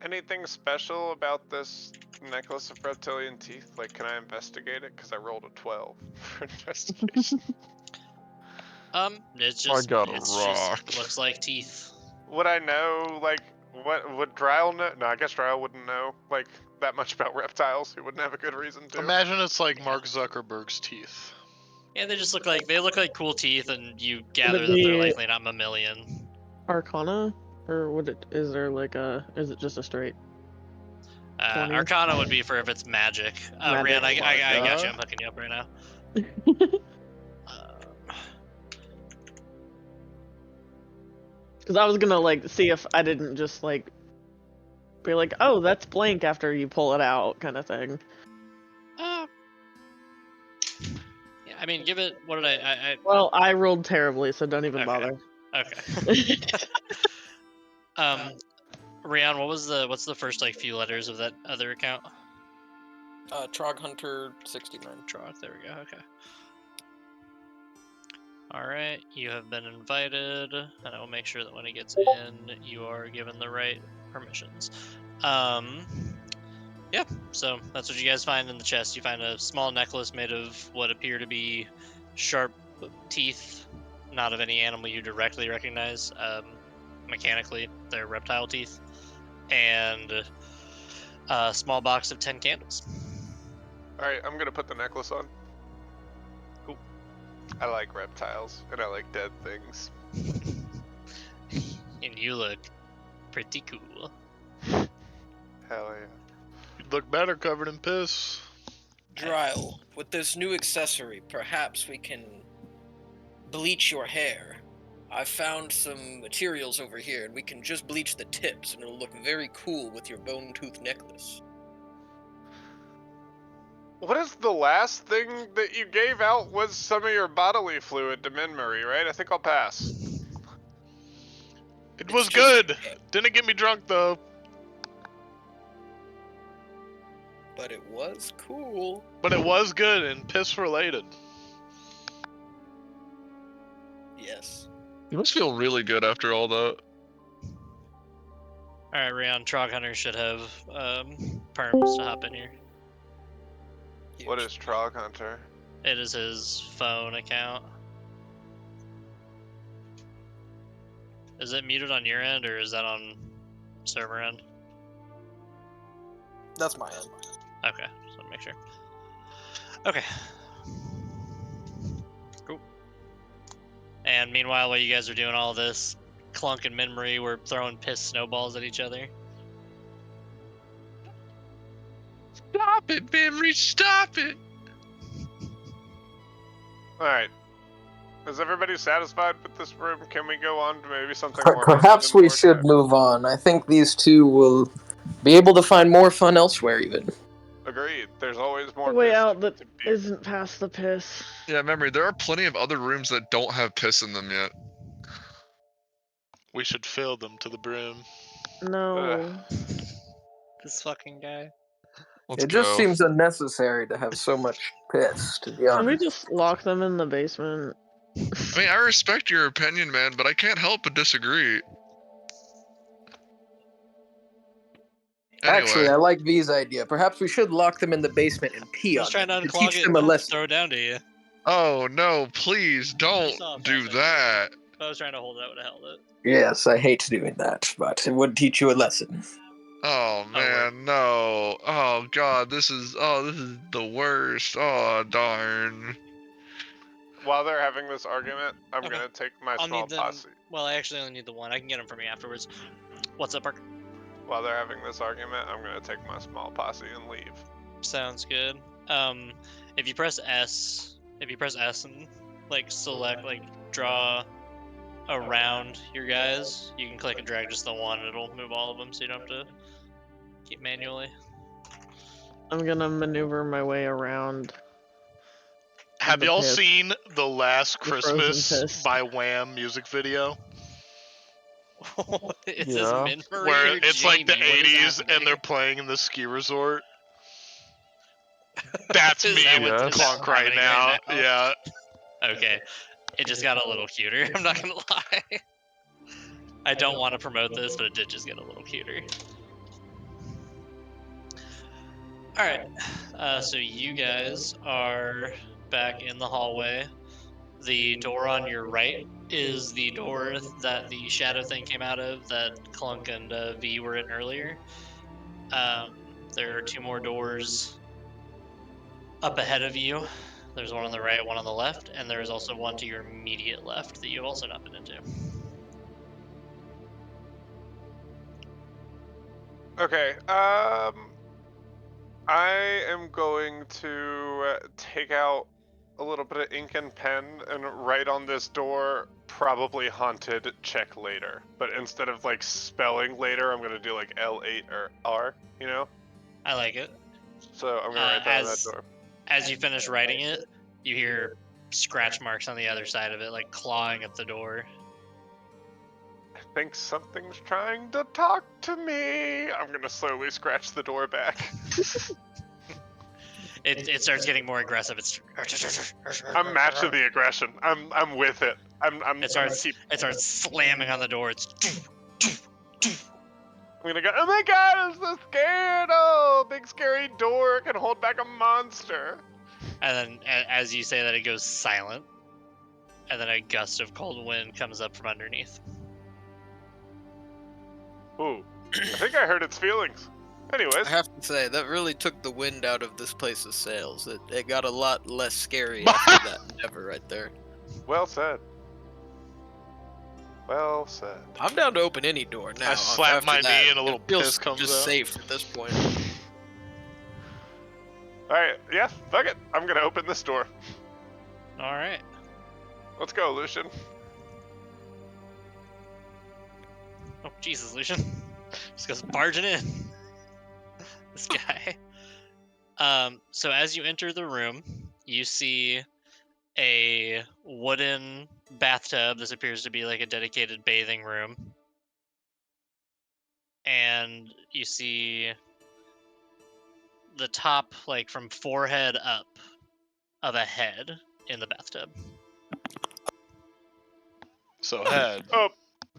Anything special about this necklace of reptilian teeth? Like, can I investigate it? Because I rolled a 12 for investigation. it's I just, got a it's rock. just looks like teeth. Would I know, like, what would Dryle know? No, I guess Dryle wouldn't know, like, that much about reptiles. He wouldn't have a good reason to. Imagine it's like Mark Zuckerberg's teeth. Yeah, they just look like cool teeth, and you gather it that they're be- likely not mammalian. Arcana, or would it? Is there like a? Is it just a straight? 20. Arcana would be for if it's magic. Magic. Rian, I got you. God. I'm hooking you up right now. Because I was gonna like see if I didn't just like be like, oh, that's blank after you pull it out, kind of thing. Yeah, I mean, give it. What did I Well, I rolled terribly, so don't even Okay. bother. okay. Rian, what's the first like few letters of that other account? Trog Hunter 69. Trog. There we go. Okay. All right, you have been invited, and I will make sure that when he gets in, you are given the right permissions. Yeah, so that's what you guys find in the chest. You find a small necklace made of what appear to be sharp teeth, not of any animal you directly recognize. Mechanically, they're reptile teeth, and a small box of 10 candles. Alright, I'm gonna put the necklace on. Cool. I like reptiles, and I like dead things. And you look pretty cool. Hell yeah. You'd look better covered in piss. Dryle, with this new accessory, perhaps we can bleach your hair. I found some materials over here, and we can just bleach the tips, and it'll look very cool with your bone tooth necklace. What is the last thing that you gave out was some of your bodily fluid to Minmarie, right? I think I'll pass. It was just- good. Didn't get me drunk though. But it was cool. But it was good and piss related. Yes. You must feel really good after all that. Alright, Rian, Trog Hunter should have perms to hop in here. What is Trog Hunter? It is his phone account. Is it muted on your end, or is that on server end? That's my end. Okay, just want to make sure. Okay. Cool. And meanwhile, while you guys are doing all this, Clunk and Minmarie were throwing piss snowballs at each other. Stop it, Memory, stop it! Alright. Is everybody satisfied with this room? Can we go on to maybe something more Perhaps fun we and more should move on. I think these two will be able to find more fun elsewhere, even. Agreed. There's always more The way piss out to that be. isn't past the piss. Yeah, Memory, there are plenty of other rooms that don't have piss in them yet. We should fill them to the brim. No. This fucking guy. Let's It go. just seems unnecessary to have so much piss, to be Can we honest. just lock them in the basement? I mean, I respect your opinion, man, but I can't help but disagree. Anyway, Actually, I like V's idea. Perhaps we should lock them in the basement and pee I was on trying them to to unclog teach it them a and lesson. throw it down to you. oh no, please don't saw it do pass that. If I was trying to hold it, I would have held it. Yes, I hate doing that, but it would teach you a lesson. Oh man, no. Oh god, this is the worst. Oh darn. While they're having this argument, I'm Okay. gonna take my I'll small need them. posse. Well, I actually only need the one. I can get them from you afterwards. What's up, Park? While they're having this argument, I'm gonna take my small posse and leave. Sounds good. If you press S and like select, like draw around your guys, you can click and drag just the one, and it'll move all of them, so you don't have to keep manually. I'm gonna maneuver my way around. Have the y'all piss. seen The Last The frozen Christmas piss. by Wham music video? Is this Yeah. Minmarie Where or it's like the Jamie? What is 80s and happening? they're playing in the ski resort. That's Is me that and what- is that Clunk what's right happening now. now? Yeah. Okay. It just got a little cuter, I'm not gonna lie. I don't want to promote this, but it did just get a little cuter. Alright, so you guys are back in the hallway. The door on your right is the door that the shadow thing came out of, that Clunk and V were in earlier. There are two more doors up ahead of you. There's one on the right, one on the left, and there is also one to your immediate left that you've also not been into. Okay, I am going to take out a little bit of ink and pen and write on this door, probably haunted, check later. But instead of like spelling later, I'm gonna do like L8 or R, you know? I like it. So I'm gonna write that on that door. As you finish writing it, you hear scratch marks on the other side of it, like clawing at the door. I think something's trying to talk to me. I'm gonna slowly scratch the door back. It starts getting more aggressive. It's I'm matching the aggression. I'm with it. I'm It starts slamming on the door. It's I'm gonna go, oh my god, I'm so scared! Oh, big scary door can hold back a monster. and then as you say that, it goes silent, and then a gust of cold wind comes up from underneath. Ooh, I think I hurt its feelings. Anyways, I have to say, that really took the wind out of this place's sails. It got a lot less scary after that endeavor right there. well said. Well said. I'm down to open any door now. I slap after my that. knee and a little It feels piss comes just out. safe at this point. Alright, yeah, fuck it. I'm gonna open this door. All right. Let's go, Lucian. Oh Jesus, Lucian! Just goes barging in. This guy. So as you enter the room, you see a wooden bathtub. This appears to be like a dedicated bathing room. And you see the top, like from forehead up, of a head in the bathtub. So head. Oh,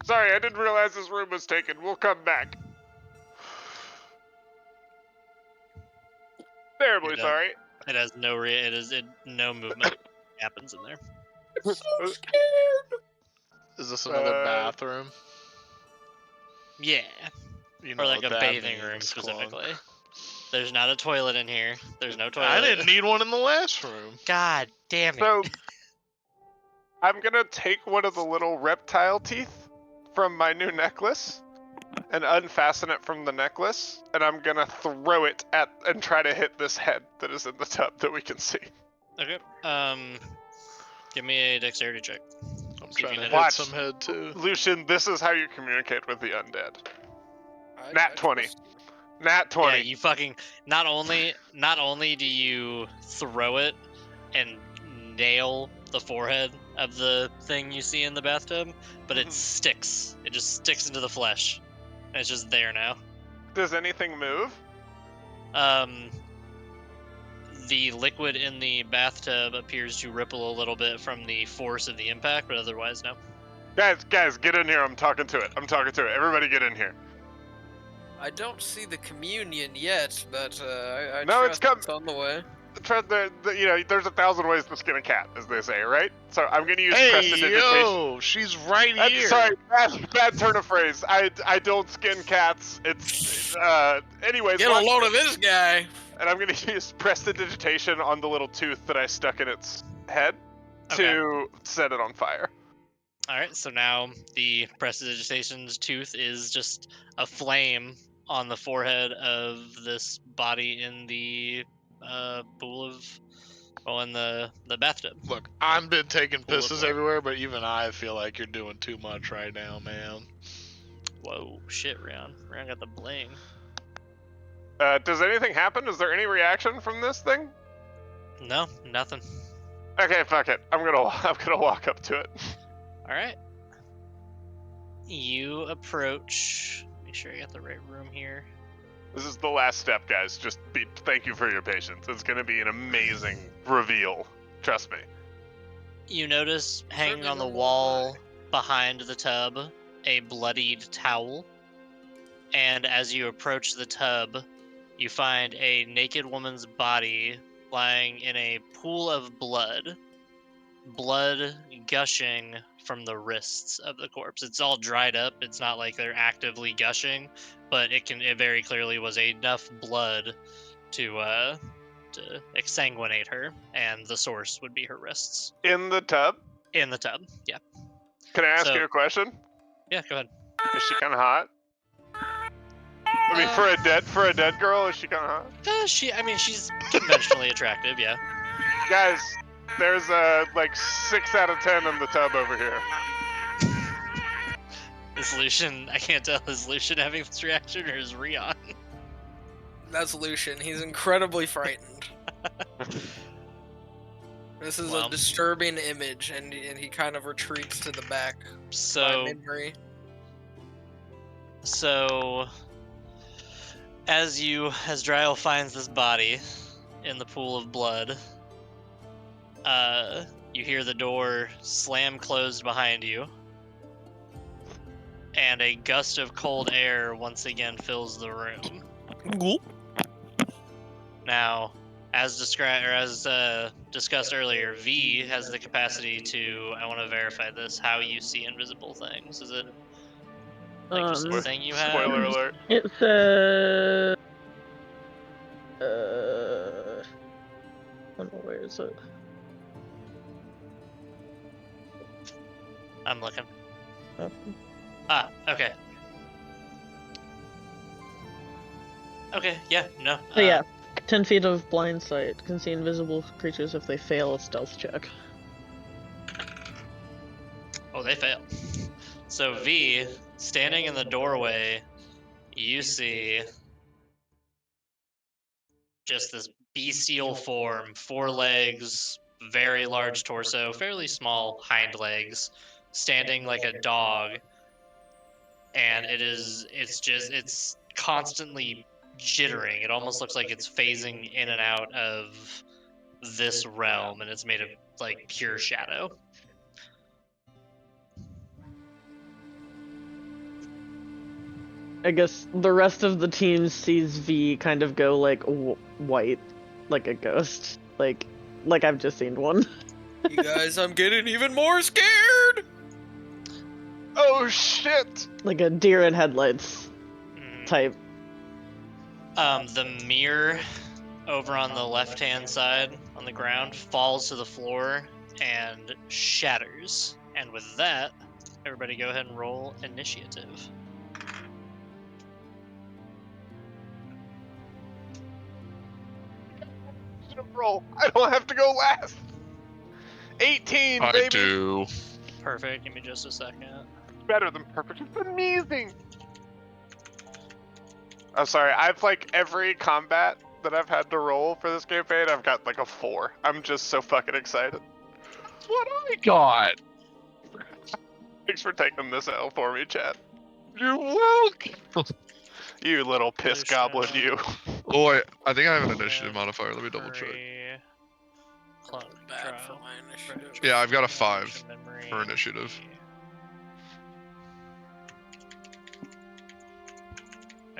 sorry, I didn't realize this room was taken. We'll come back. Terribly It, sorry. It has no no movement happens in there. Is this another Uh, bathroom? Yeah, You know or like what a that bathing room means, Clunk. specifically. There's not a toilet in here. There's no toilet. I didn't need one in the last room. God damn it. So, I'm gonna take one of the little reptile teeth from my new necklace and unfasten it from the necklace, and I'm gonna throw it at and try to hit this head that is in the tub that we can see. Okay. Give me a dexterity check. I'm See if trying you to hit hit Watch. some head too. Lucian, this is how you communicate with the undead. I Nat 20. trust you. Nat 20. Yeah, you fucking not only do you throw it and nail the forehead of the thing you see in the bathtub, but it Mhm. sticks. It just sticks into the flesh. And it's just there now. Does anything move? The liquid in the bathtub appears to ripple a little bit from the force of the impact, but otherwise no. Guys, get in here. I'm talking to it. Everybody get in here. I don't see the communion yet, but I No, it's trust it's on the way. There's 1,000 ways to skin a cat, as they say, right? So I'm gonna use Hey, prestidigitation. yo, she's right here. Sorry, bad turn of phrase. I don't skin cats. It's anyways. Get a load of this guy. And I'm gonna use prestidigitation on the little tooth that I stuck in its head to set it on fire. Alright, so now the prestidigitation's tooth is just a flame on the forehead of this body in the in the bathtub. Look, I've been taking Pool of pisses blood. everywhere, but even I feel like you're doing too much right now, man. Whoa, shit, Rion. Rion got the bling. Does anything happen? Is there any reaction from this thing? No, nothing. Okay, fuck it. I'm gonna walk up to it. Alright. You approach. Make sure I got the right room here. This is the last step, guys. Thank you for your patience. It's gonna be an amazing reveal. Trust me. You notice hanging Certainly on the one more wall behind the tub a bloodied towel. And as you approach the tub, you find a naked woman's body lying in a pool of blood. Blood gushing from the wrists of the corpse. It's all dried up. It's not like they're actively gushing, but it very clearly was enough blood to exsanguinate her, and the source would be her wrists. In the tub? In the tub, yeah. Can I ask So- you a question? Yeah, go ahead. Is she kind of hot? I mean, for a dead girl, is she kind of hot? She's conventionally attractive, yeah. Guys, there's like 6 out of 10 in the tub over here. Is Lucian, I can't tell, is Lucian having this reaction or is Rion? That's Lucian. He's incredibly frightened. This is Well. a disturbing image, and he kind of retreats to the back by So, memory. as Dryl finds this body in the pool of blood, you hear the door slam closed behind you, and a gust of cold air once again fills the room. Now, as discussed earlier, V has the capacity to, I want to verify this, how you see invisible things. Is it like just a thing you have? Spoiler alert. It's I don't know, where is it? I'm looking. Oh. Ah, okay. Okay, yeah, no. So yeah, 10 feet of blind sight. Can see invisible creatures if they fail a stealth check. Oh, they fail. So V, standing in the doorway, you see just this bestial form, 4 legs, very large torso, fairly small hind legs, standing like a dog, and it's constantly jittering. It almost looks like it's phasing in and out of this realm, and it's made of like pure shadow. I guess the rest of the team sees V kind of go like white, like a ghost, like I've just seen one. You guys, I'm getting even more scared! Oh shit! Like a deer in headlights type. The mirror over on the left-hand side on the ground falls to the floor and shatters. And with that, everybody go ahead and roll initiative. Roll. I don't have to go last. 18, I baby. do. Perfect. Give me just a second. Better than perfect. It's amazing. I'm sorry. I've like every combat that I've had to roll for this campaign, I've got like a 4. I'm just so fucking excited. What I got? Thanks for taking this L for me, Chad. You're welcome. You little piss Lucian. goblin, you. Oh, wait, I think I have an initiative Red, modifier. Let me double check. Furry, Clunk, Bad for Trial, my initiative. Yeah, I've got a French, 5 Memory. for initiative.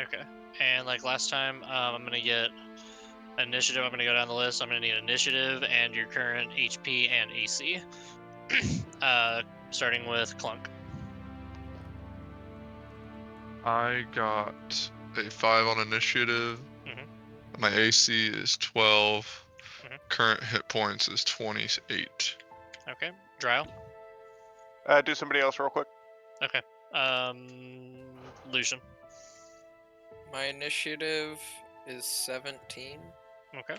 Okay. And like last time, I'm gonna get initiative. I'm gonna go down the list. I'm gonna need initiative and your current HP and AC. Starting with Clunk. I got a 5 on initiative. Mhm. My AC is 12. Mhm. Current hit points is 28. Okay. Dryal. Do somebody else real quick. Okay. Lucian. My initiative is 17. Okay.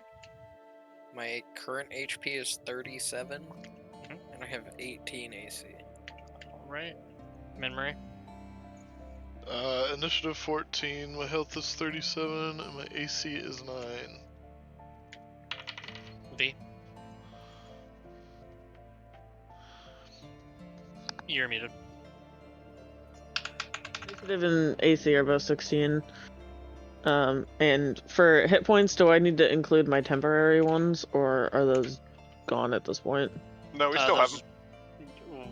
My current HP is 37. Mhm. And I have 18 AC. All right. Memory. Initiative 14, my health is 37, and my AC is 9. V. You're muted. Initiative and AC are both 16. And for hit points, do I need to include my temporary ones, or are those gone at this point? No, we still have them.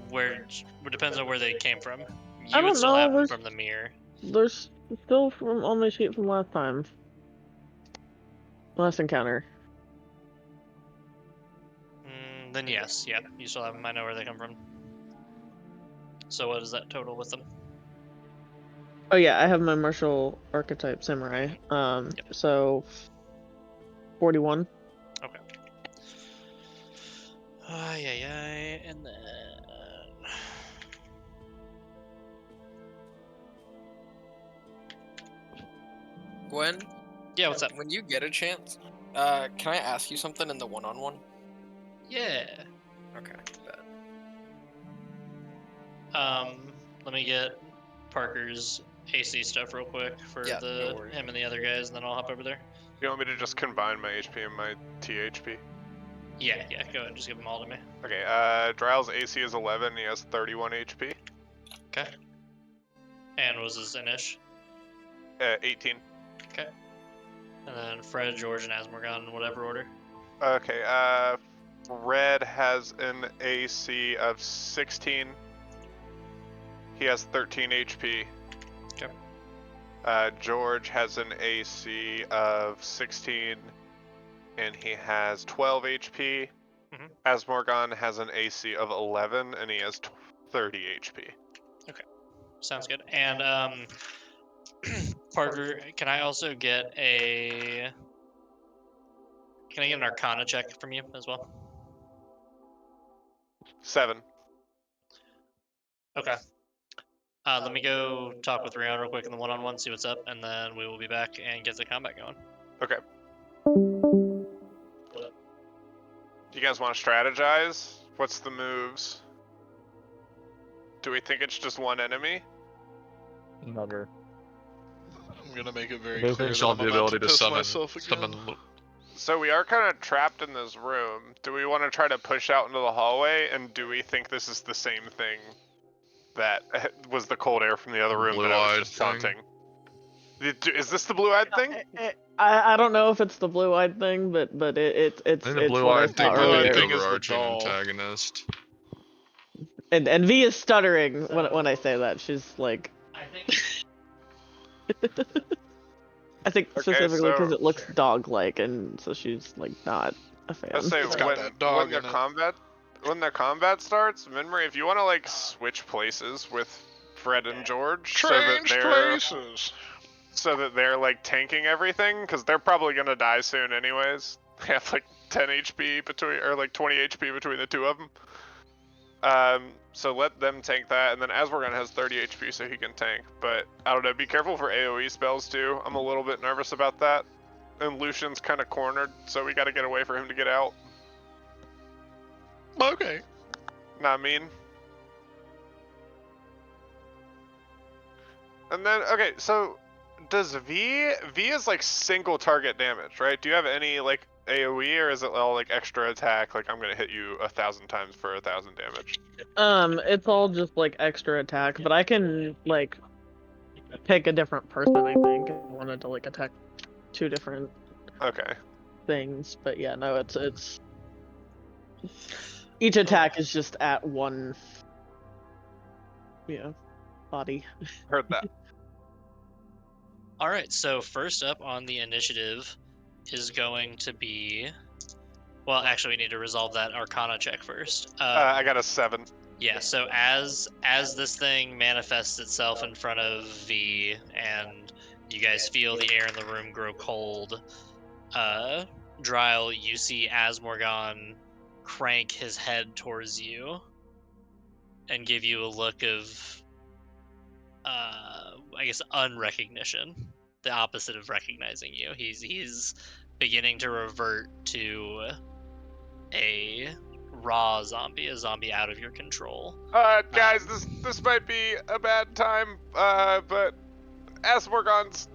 Where it depends on where they came from. You I would don't still know, have them there's- from the mirror. They're still from on my sheet from last time. Last encounter. Then yes, yeah, you still have them. I know where they come from. So what is that total with them? Oh yeah, I have my martial archetype samurai. Yep. So 41. Okay. Ay, and then Gwen? yeah, what's up? When you get a chance, can I ask you something in the one-on-one? Yeah. Okay, bet. Let me get Parker's AC stuff real quick for Yeah, no worries. him and the other guys, and then I'll hop over there. You want me to just combine my HP and my THP? Yeah, go ahead, just give them all to me. Okay, Dryal's AC is 11, he has 31 HP. Okay. And was his Inish? 18. Okay. And then Fred, George, and Asmorgon in whatever order. Okay, Red has an AC of 16. He has 13 HP. Okay. George has an AC of 16, and he has 12 HP. Mhm. Asmorgon has an AC of 11, and he has 30 HP. Sounds good. And Parker, can I also get a? Can I get an Arcana check from you as well? 7. Okay. Let me go talk with Rion real quick in the one-on-one, see what's up, and then we will be back and get the combat going. Okay. Do you guys want to strategize? What's the moves? Do we think it's just one enemy? Never. I'm gonna make it very They clear think that I'm the about ability to to piss summon, myself again. So we are kind of trapped in this room. Do we want to try to push out into the hallway, and do we think this is the same thing that was the cold air from the other room that I was Blue-eyed just thing. taunting? Is this the blue-eyed thing? I don't know if it's the blue-eyed thing, but it's I think the what I blue-eyed saw thing might Blue-eyed be earlier. the thing is the overarching doll. antagonist. And V is stuttering when I say that. She's like, I think Okay, specifically because so- it looks dog-like, and so she's like not a fan. Let's say It's got when that dog the in it. combat starts, Minmarie, if you want to like switch places with Fred and George, Change places. so that they're like tanking everything, because they're probably gonna die soon anyways. They have like 10 HP between, or like 20 HP between the two of them. So let them tank that, and then Asmorgon has 30 HP, so he can tank. But I don't know. Be careful for AOE spells too. I'm a little bit nervous about that. And Lucian's kind of cornered, so we got to get away for him to get out. Okay. Not mean. And then okay, so does V is like single target damage, right? Do you have any like AOE, or is it all like extra attack? Like I'm gonna hit you 1,000 times for 1,000 damage. It's all just like extra attack, but I can like pick a different person. I think if I wanted to like attack 2 different Okay. things, but yeah, no, it's each attack is just at one, body. Heard that. All right, so first up on the initiative is going to be. Well, actually, we need to resolve that Arcana check first. I got a 7. Yeah, so as this thing manifests itself in front of V, and you guys feel the air in the room grow cold, Dryle, you see Asmorgon crank his head towards you and give you a look of, I guess, unrecognition, the opposite of recognizing you. He's beginning to revert to a raw zombie, a zombie out of your control. Guys, this might be a bad time, but Asmorgon's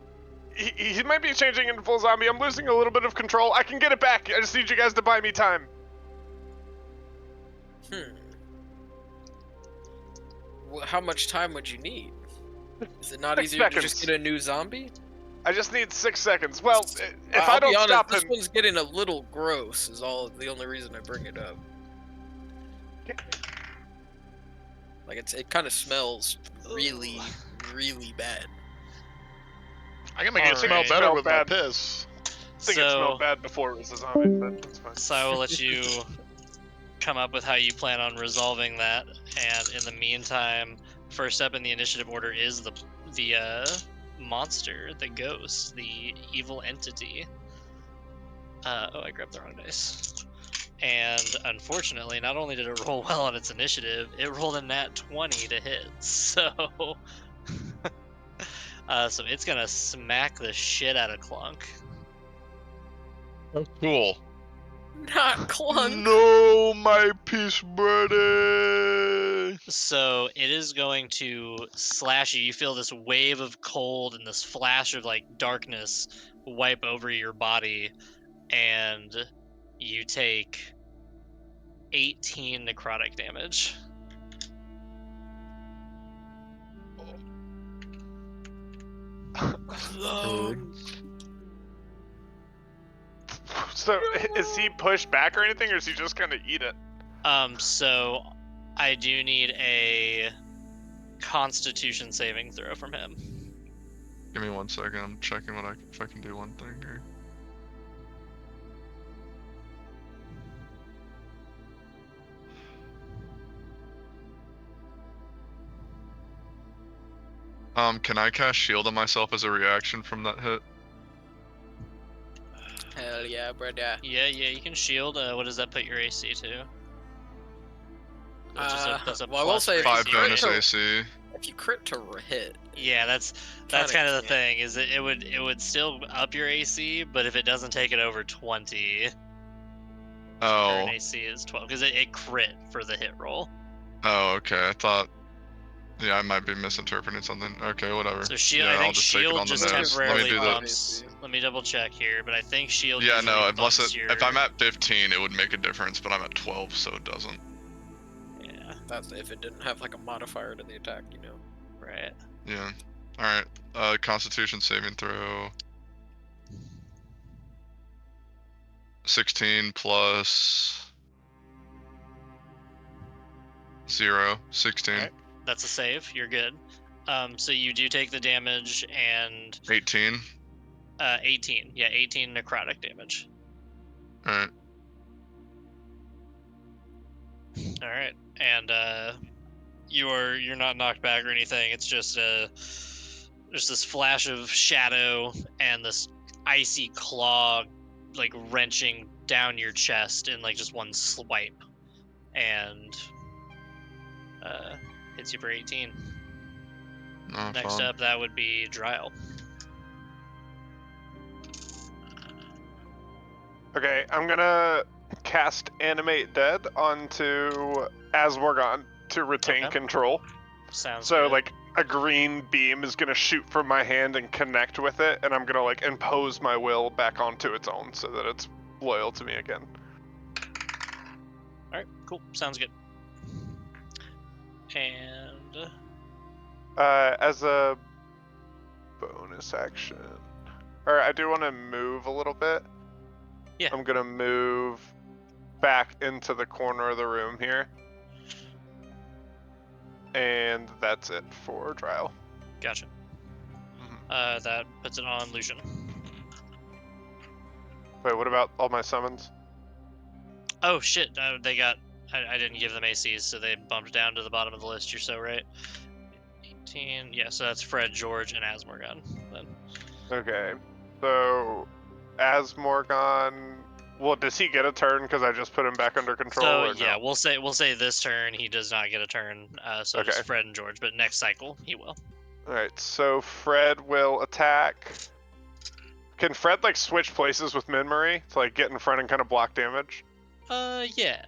he might be changing into full zombie. I'm losing a little bit of control. I can get it back. I just need you guys to buy me time. Well, how much time would you need? Is it not 6 easier to just seconds. get a new zombie? I just need 6 seconds. Well, if I'll I don't be honest, stop this him, one's getting a little gross. Is the only reason I bring it up. Like it kind of smells really, really bad. I can make it smell Alright. better Smell with bad. my piss. I think it smelled bad before it was a zombie, but that's fine. So I will let you come up with how you plan on resolving that, and in the meantime, first up in the initiative order is the monster, the ghost, the evil entity. Oh, I grabbed the wrong dice. And unfortunately, not only did it roll well on its initiative, it rolled a nat 20 to hit. So, so it's gonna smack the shit out of Clunk. Oh, cool. Not Clunk. No, my piece buddy. So it is going to slash you. You feel this wave of cold and this flash of like darkness wipe over your body, and you take 18 necrotic damage. So is he pushed back or anything, or is he just gonna eat it? So I do need a Constitution saving throw from him. Give me 1 second. I'm checking if I can do one thing here. Can I cast shield on myself as a reaction from that hit? Hell yeah, brother. Yeah, you can shield. What does that put your AC to? That's a Well, I will plus say for if you 5 AC, bonus right? AC. If you crit to hit, Yeah, that's Kinda kind of the can't. thing. Is it would still up your AC, but if it doesn't take it over 20, Oh. current AC is 12 because it crit for the hit roll. Oh, okay. I thought. Yeah, I might be misinterpreting something. Okay, whatever. So shield, Yeah, I I'll think just take it shield on the just nose. Let me temporarily do the. bumps. Let me double check here, but I think shield. Yeah, usually no. Unless bumps if I'm at 15, it would make a difference, but I'm at 12, so it doesn't. Yeah, that's if it didn't have like a modifier to the attack, you know. right. Yeah. All right. Constitution saving throw. 16 plus 0. 16. Alright. That's a save. You're good. So you do take the damage and 18. 18. Yeah, 18 necrotic damage. All right. All right, and you're not knocked back or anything. It's just this flash of shadow and this icy claw, like wrenching down your chest in like just one swipe, and Hits you for 18. Oh, Next fun. up, that would be Dryle. Okay, I'm gonna cast Animate Dead onto Asmorgon to retain Okay. control. Sounds So good. like a green beam is gonna shoot from my hand and connect with it, and I'm gonna like impose my will back onto its own so that it's loyal to me again. Alright, cool. Sounds good. And As a bonus action, or I do want to move a little bit. Yeah. I'm gonna move back into the corner of the room here. And that's it for Dryle. gotcha. Mhm. That puts it on Lucian. Wait, what about all my summons? Oh shit, they got. I didn't give them ACs, so they bumped down to the bottom of the list. You're so right. 18. Yeah, so that's Fred, George, and Asmorgon. Then. Okay, so Asmorgon. Well, does he get a turn because I just put him back under control? So Or yeah, no? we'll say this turn he does not get a turn. So Okay. just Fred and George, but next cycle he will. All right, so Fred will attack. Can Fred like switch places with Minmarie to like get in front and kind of block damage? Yeah.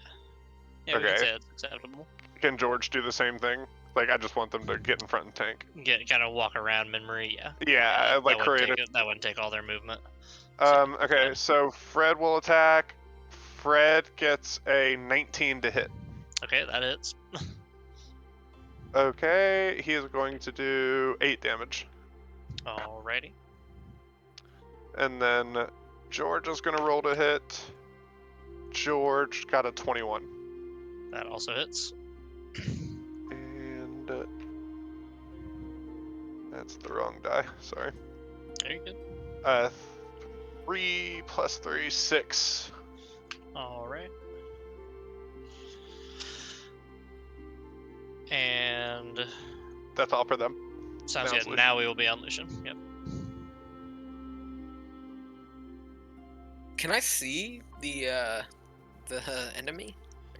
Yeah, we can Okay. say that's acceptable. Can George do the same thing? Like I just want them to get in front and tank. Get kind of walk around Minmarie, yeah. Yeah, that like wouldn't create take that wouldn't take all their movement. Okay, fine. so Fred will attack. Fred gets a 19 to hit. Okay, that hits. Okay, he is going to do 8 damage. Alrighty. And then George is going to roll to hit. George got a 21. That also hits. And that's the wrong die, sorry. Very good. 3 plus 3, 6. Alright. And That's all for them. sounds Now it's good. Lucian. Now we will be on Lucian. Yep. Can I see the enemy?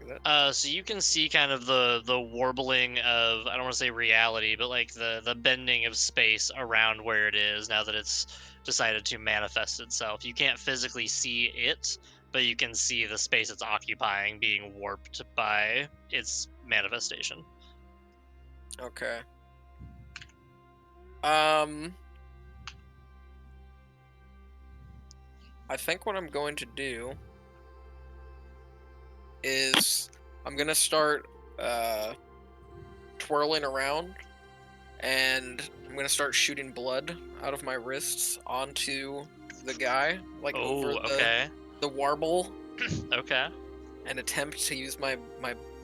Like that? So you can see kind of the warbling of, I don't want to say reality, but like the bending of space around where it is now that it's decided to manifest itself. You can't physically see it, but you can see the space it's occupying being warped by its manifestation. Okay. I think what I'm going to do is I'm gonna start twirling around, and I'm gonna start shooting blood out of my wrists onto the guy, like over okay. the warble, Okay. and attempt to use my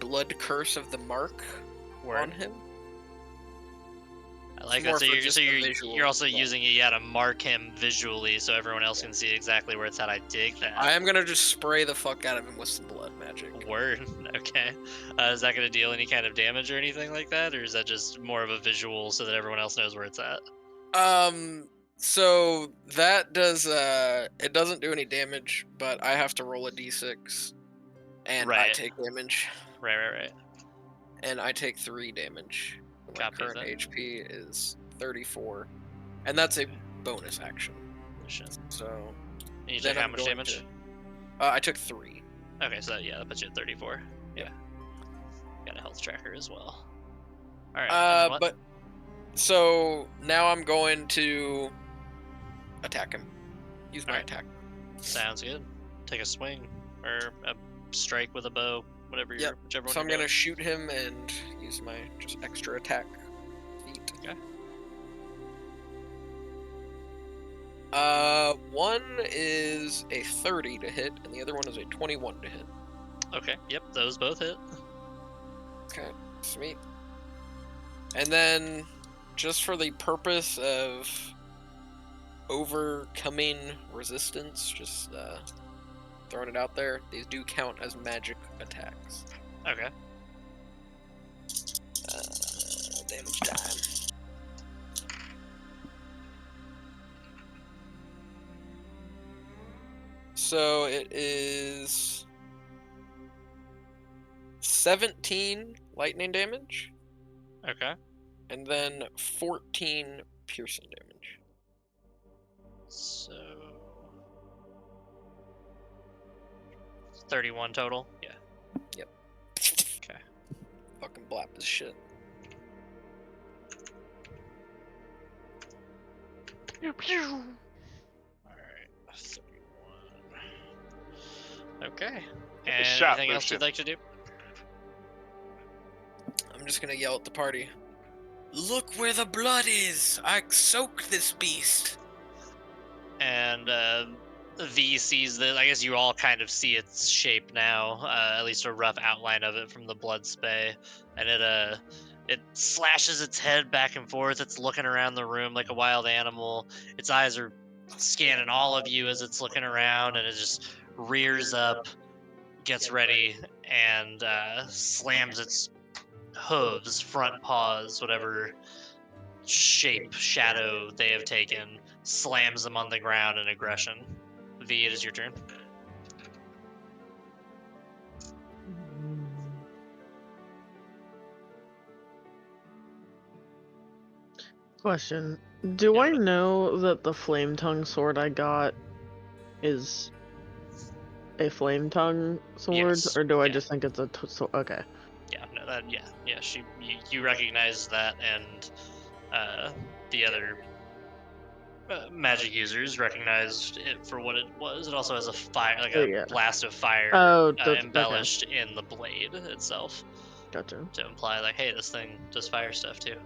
blood curse of the mark on Word. him. I like more that. So for you're just so the you're visual you're also as well. using it, to mark him visually, so everyone else can see exactly where it's at. I dig that. I am gonna just spray the fuck out of him with some blood magic. Word. Okay. Is that going to deal any kind of damage or anything like that, or is that just more of a visual so that everyone else knows where it's at? So that does it doesn't do any damage, but I have to roll a d6, and I Right. take damage, Right. and I take 3 damage. My Copy current that. HP is 34, and that's a bonus action. Shit. So And you then took how I'm much going damage? I took 3. Okay, so that puts you at 34. Yeah. Got a health tracker as well. All right. and then what? But so now I'm going to attack him. Use my Alright. attack. Sounds good. Take a swing or a strike with a bow, whatever Yep. whichever one So I'm you're gonna doing. shoot him and use my just extra attack feat. Okay. One is a 30 to hit, and the other one is a 21 to hit. Okay. Yep. Those both hit. Okay, sweet. And then, just for the purpose of overcoming resistance, just throwing it out there, these do count as magic attacks. Okay. Damage time. So it is 17 lightning damage, Okay. and then 14 piercing damage. So 31 total. Yeah. Yep. Okay. Fucking blap this shit. Alright. 31. Okay. And shot, anything else Lucian. you'd like to do? I'm just gonna yell at the party. Look where the blood is! I soaked this beast! And V sees this. I guess you all kind of see its shape now, at least a rough outline of it from the blood spay. And it slashes its head back and forth. It's looking around the room like a wild animal. Its eyes are scanning all of you as it's looking around, and it just rears up, gets ready, and slams its hooves, front paws, whatever shape, shadow they have taken, slams them on the ground in aggression. V, it is your turn. Question. Do Yeah, I what- know that the flame tongue sword I got is a flame tongue sword, Yes, or do I yeah. just think it's a sword? Okay. Yeah, no, that, yeah. You recognize that, and the other magic users recognized it for what it was. It also has a fire, like Oh, a yeah. blast of fire, Oh, okay. embellished in the blade itself Gotcha. to imply, like, hey, this thing does fire stuff too.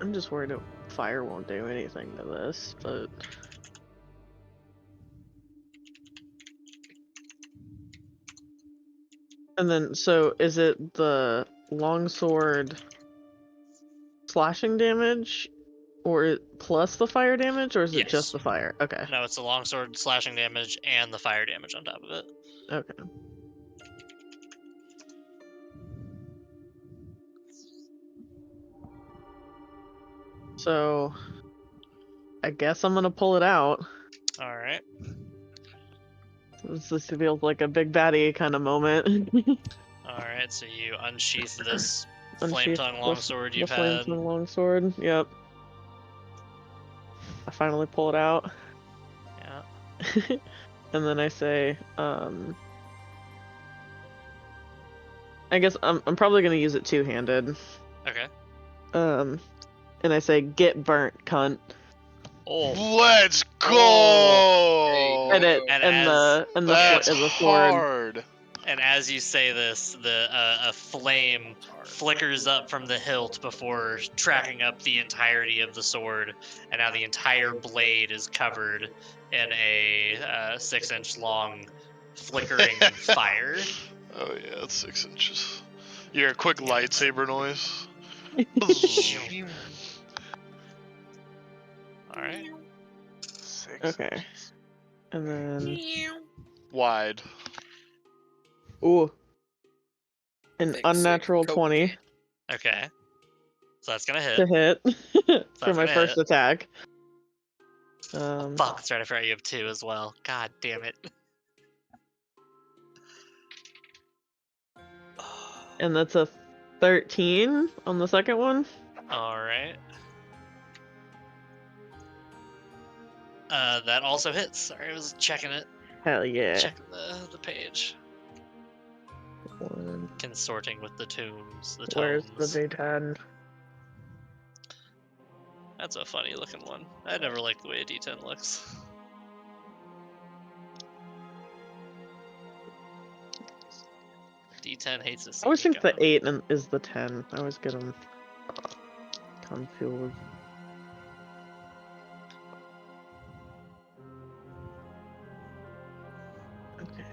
I'm just worried that fire won't do anything to this, but... And then, so is it the longsword slashing damage, or plus the fire damage, or is it just Yes. the fire? Okay. No, it's the longsword slashing damage and the fire damage on top of it. Okay. So, I guess I'm gonna pull it out. All right. This feels like a big baddie kind of moment. All right. So you unsheath this flame Unsheath tongue longsword the you've flame had. tongue longsword. Yep. I finally pull it out. Yeah. And then I say, I guess I'm probably gonna use it two-handed. Okay. And I say, get burnt, cunt. Oh. Let's go! Oh. And it And and as- the That's is a sword. hard. And as you say this, a flame flickers up from the hilt before tracking up the entirety of the sword, and now the entire blade is covered in a 6-inch long flickering fire. Oh yeah, it's 6 inches. You hear a quick lightsaber noise. All right. 6 Okay. inches. And then Wide. ooh, an Big, unnatural sick 20 Okay. So that's gonna hit. to hit for that's my gonna first hit. attack. Fuck, that's right. I forgot you have 2 as well. God damn it. And that's a 13 on the second one. All right. That also hits. Sorry, I was checking it. Hell yeah. Checking the page. One. Consorting with the tunes, the Where's tones. the D10? That's a funny looking one. I never liked the way a D10 looks. D10 hates to see I always me think the go. 8 is the 10. I always get them confused. Okay.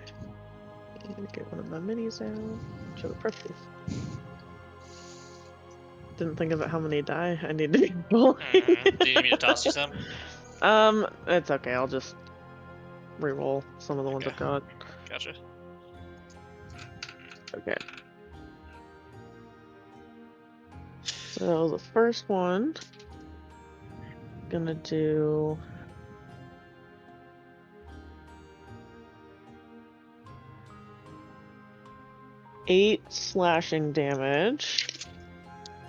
I'm gonna get one of my minis out. Show the practice. Didn't think about how many die I need to be rolling. Do you need me to toss you some? It's okay. I'll just re-roll some of the ones Okay. I've got. Gotcha. Okay. So the first one, gonna do 8 slashing damage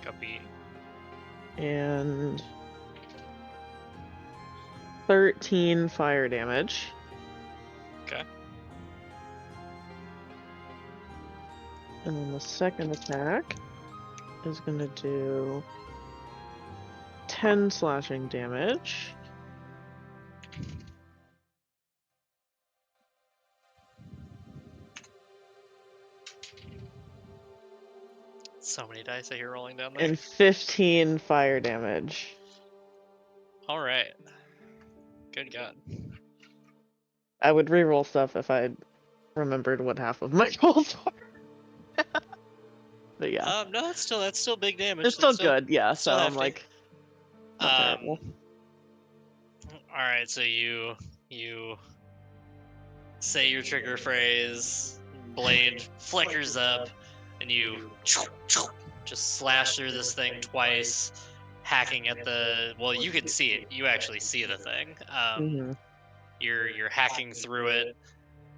Copy. and 13 fire damage. Okay. And then the second attack is gonna do 10 slashing damage. So many dice I hear rolling down there. And 15 fire damage. All right. Good God. I would reroll stuff if I remembered what half of my rolls were. But yeah. No, that's still big damage. It's still That's good, yeah, so still I'm hefty. like not terrible. All right, so you say your trigger phrase, blade flickers up, and you just slash through this thing twice, hacking at the. Well, you can see it. You actually see the thing. Mhm. You're hacking through it,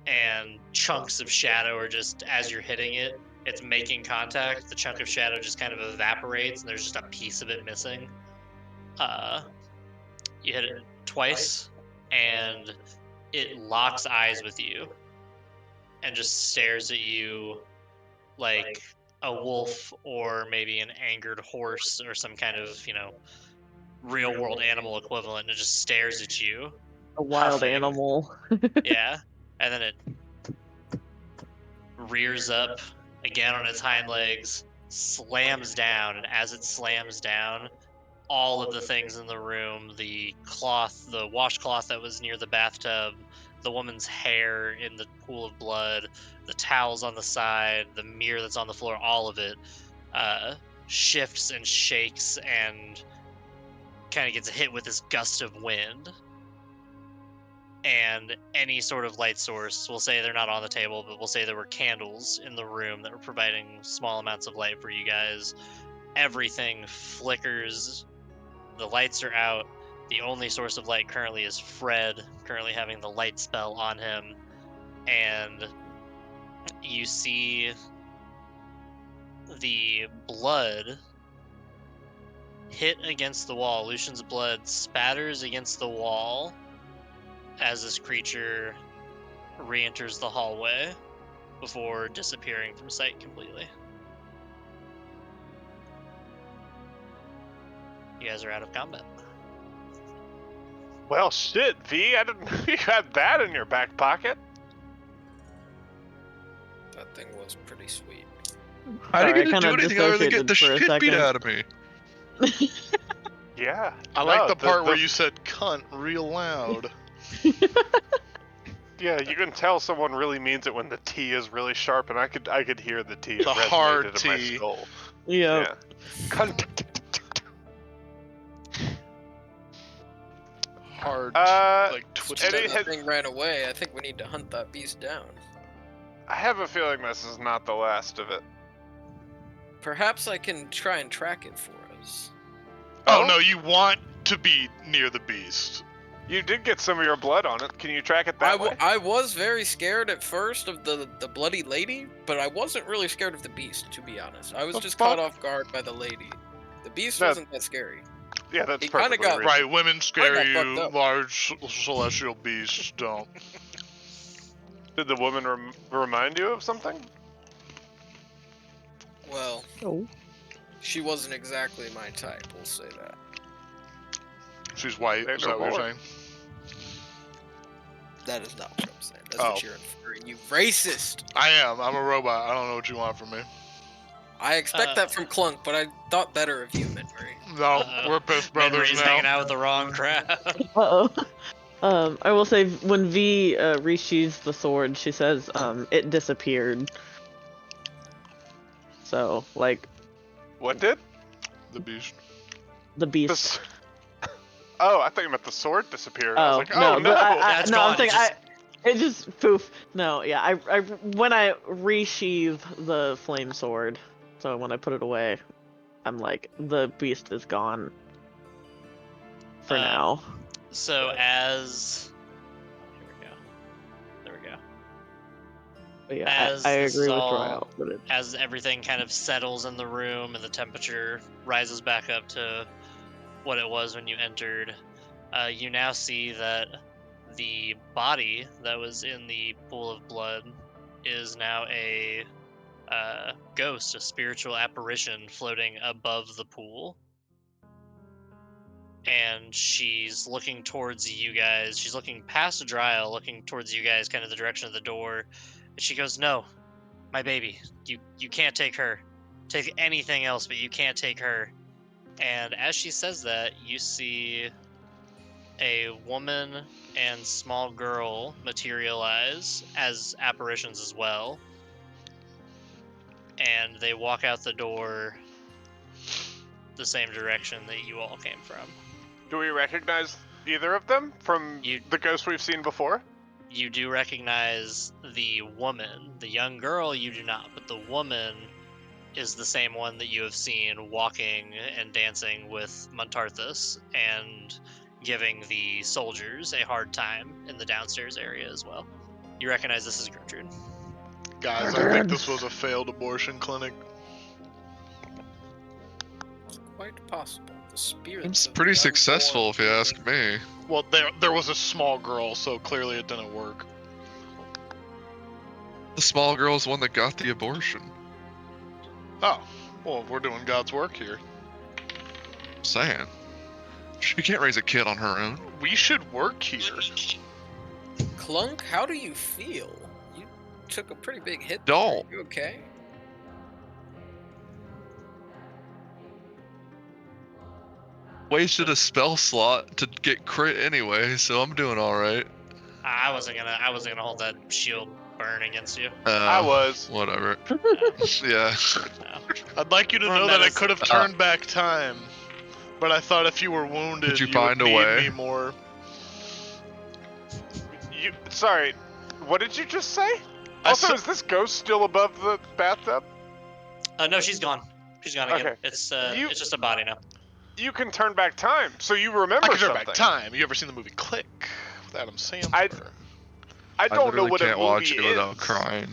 and chunks of shadow are just as you're hitting it. It's making contact. The chunk of shadow just kind of evaporates, and there's just a piece of it missing. You hit it twice, and it locks eyes with you and just stares at you like a wolf or maybe an angered horse or some kind of, real world animal equivalent. It just stares at you. A wild huffing. animal. Yeah. And then it rears up again on its hind legs, slams down, and as it slams down, all of the things in the room, the cloth, the washcloth that was near the bathtub, the woman's hair in the pool of blood, the towels on the side, the mirror that's on the floor, all of it shifts and shakes and kind of gets hit with this gust of wind. And any sort of light source, we'll say they're not on the table, but we'll say there were candles in the room that were providing small amounts of light for you guys. Everything flickers. The lights are out. The only source of light currently is Fred, currently having the light spell on him. And you see the blood hit against the wall. Lucian's blood spatters against the wall as this creature re-enters the hallway before disappearing from sight completely. You guys are out of combat. Well, shit, V, I didn't know you had that in your back pocket. That thing was pretty sweet. I Sorry, didn't get to I do kinda anything other than get the dissociated for a shit beat second. out of me. Yeah. I like no, the part where you said cunt real loud. Yeah, you can tell someone really means it when the T is really sharp, and I could hear the T. It The resonated hard in my T. skull. Yeah. Yeah. Cunt. Hard, like twitch. Eddie That had- thing ran away. I think we need to hunt that beast down. I have a feeling this is not the last of it. Perhaps I can try and track it for us. Oh no, you want to be near the beast. You did get some of your blood on it. Can you track it that way? I was very scared at first of the bloody lady, but I wasn't really scared of the beast, to be honest. I was The just fuck? caught off guard by the lady. The beast No. wasn't that scary. Yeah, that's He kinda perfectly got- reasonable. Right, women scare got you, fucked up. large celestial beasts don't. Did the woman remind you of something? Well, Oh. she wasn't exactly my type, we'll say that. She's white, is that what you're saying? That is not what I'm saying. That's Oh. what you're inferring, you racist! I am, I'm a robot, I don't know what you want from me. I expect that from Clunk, but I thought better of you, Minry. No, Uh-oh. we're best brothers Minry's now. hanging out with the wrong crowd. Uh-oh. I will say, when V resheathes the sword, she says, it disappeared. So, like, What did? The beast. the The beast. s- Oh, I thought you meant the sword disappeared. I Oh, was like, no, oh but I, That's no, gone, I'm saying, it just- it just, poof. No, yeah, I when I resheathe the flame sword, so when I put it away, I'm like, the beast is gone. For now. So as... Here we go. There we go. But yeah, As I this agree is with all- Ryle. But As everything kind of settles in the room and the temperature rises back up to what it was when you entered, you now see that the body that was in the pool of blood is now a ghost, a spiritual apparition floating above the pool. And she's looking towards you guys. She's looking past Dryle, looking towards you guys, kind of the direction of the door. And she goes, "No, my baby. You can't take her. Take anything else, but you can't take her." And as she says that, you see a woman and small girl materialize as apparitions as well. And they walk out the door the same direction that you all came from. Do we recognize either of them from the ghosts we've seen before? You do recognize the woman. The young girl you do not, but the woman is the same one that you have seen walking and dancing with Montarthus and giving the soldiers a hard time in the downstairs area as well. You recognize this is Gertrude. Guys, I think this was a failed abortion clinic. It's quite possible. The spirits. It's of pretty the successful, if you unborn ask me. Well, there was a small girl, so clearly it didn't work. The small girl's the one that got the abortion. Oh, well, we're doing God's work here. Saying. She can't raise a kid on her own. We should work here. Clunk, how do you feel? You took a pretty big hit. Don't. Are you okay? Wasted a spell slot to get crit anyway, so I'm doing alright. I wasn't gonna hold that shield burn against you. I was. Whatever. Yeah. No. I'd like you to From know that I medicine- could have turned back time, but I thought if you were wounded, Did you would find a need way? me more. Sorry, what did you just say? I Also, said- is this ghost still above the bathtub? No, she's gone. She's gone again. Okay. It's just a body now. You can turn back time, so you remember I can turn something. back time. You ever seen the movie Click with Adam Sandler? I don't know literally what a can't movie watch it is. without crying.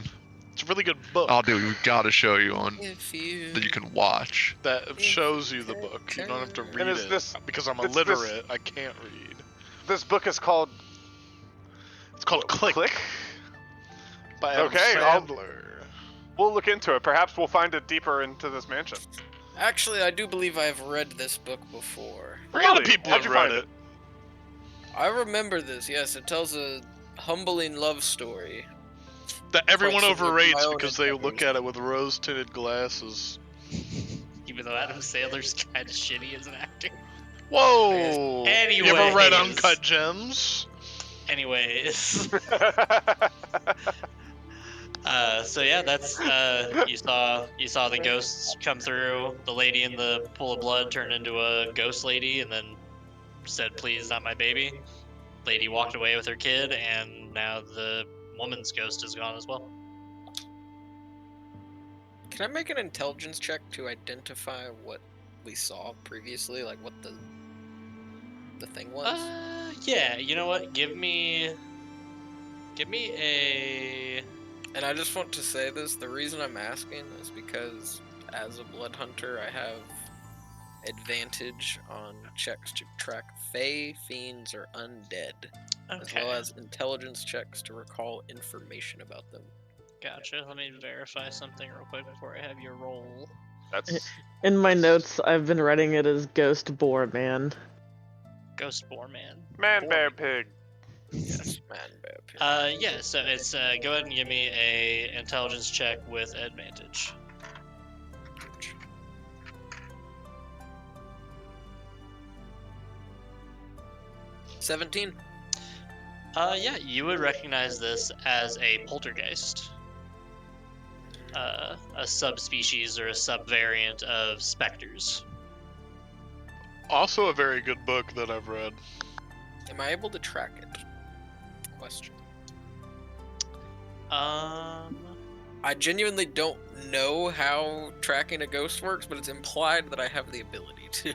It's a really good book. Oh, dude, we gotta show you one If you that you can watch. that shows you the book. You don't have to read is it this- because I'm it's illiterate. I can't read. This book is called It's called Click, Click? by Adam Okay, Sandler. We'll look into it. Perhaps we'll find it deeper into this mansion. Actually, I do believe I've read this book before. A lot of Really? people How'd have you read find it. I remember this. Yes, it tells a humbling love story. That everyone Quite similar to overrates my own because they look endeavors. at it with rose-tinted glasses. Even though Adam Sandler's kind of shitty as an actor. Whoa! You ever read Anyways. Uncut Gems? Anyways. So yeah, that's you saw the ghosts come through. The lady in the pool of blood turned into a ghost lady, and then said, "Please, not my baby." Lady walked away with her kid, and now the woman's ghost is gone as well. Can I make an intelligence check to identify what we saw previously, like what the thing was? Yeah. You know what? Give me a. And I just want to say this, the reason I'm asking is because as a blood hunter, I have advantage on checks to track Fae, Fiends, or Undead, as well as intelligence checks to recall information about them. Gotcha. Let me verify something real quick before I have your roll. That's in my notes, I've been writing it as Ghost Boar Man. Ghost Boar Man. man, bear, pig. Yes, man, bear, pig. Yeah, so it's go ahead and give me a intelligence check with advantage. $17. Yeah, you would recognize this as a poltergeist. A subspecies or a subvariant of specters. Also a very good book that I've read. Am I able to track it? Question. I genuinely don't know how tracking a ghost works, but it's implied that I have the ability to.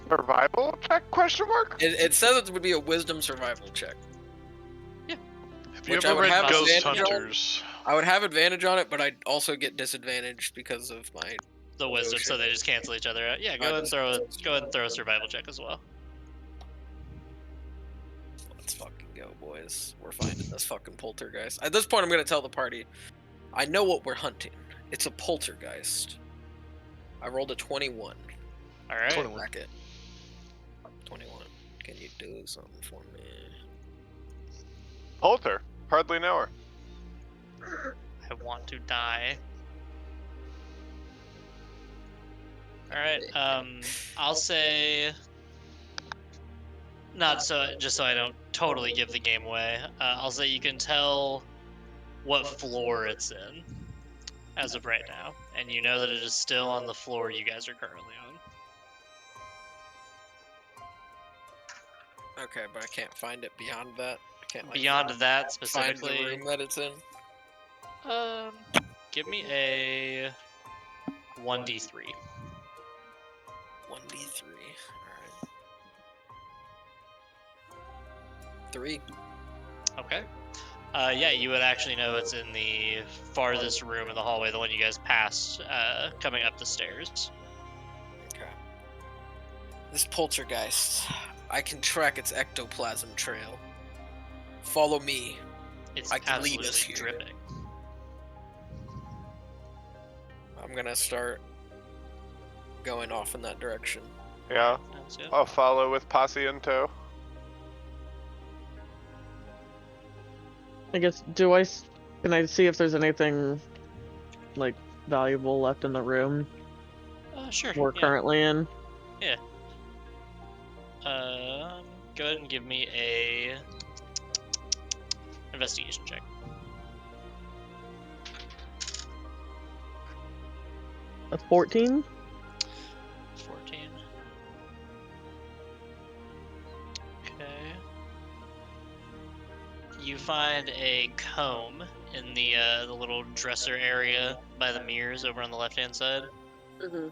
Survival check? Question mark? It says it would be a wisdom survival check. Have you Which I ever would read have Ghost advantage on. Hunters? I would have advantage on it, but I'd also get disadvantage because of my. The wisdom, so they just cancel each other out. Yeah, go ahead and throw a survival check as well. Let's fucking go, boys. We're finding this fucking poltergeist. At this point, I'm gonna tell the party, I know what we're hunting. It's a poltergeist. I rolled a 21. All right. 21. Bracket. 21. Can you do something for me? Polter. Hardly know her. I want to die. All right. I'll say. Not so, just so I don't totally give the game away. I'll say you can tell what floor it's in as of right now, and you know that it is still on the floor you guys are currently on. Okay, but I can't find it beyond that. I can't like, Beyond that find specifically, the room that it's in. give me a 1d3. 1d3. Alright. 3. Okay. Yeah, you would actually know it's in the farthest room in the hallway, the one you guys passed, coming up the stairs. Okay. This poltergeist, I can track its ectoplasm trail. Follow me. It's I can lead absolutely us here. dripping. I'm gonna start going off in that direction. Yeah. Sounds good. I'll follow with posse in tow. I guess, can I see if there's anything, like, valuable left in the room Sure. we're yeah. currently in? Go ahead and give me a investigation check. A 14? 14. Okay. You find a comb in the little dresser area by the mirrors over on the left-hand side. Mm-hmm.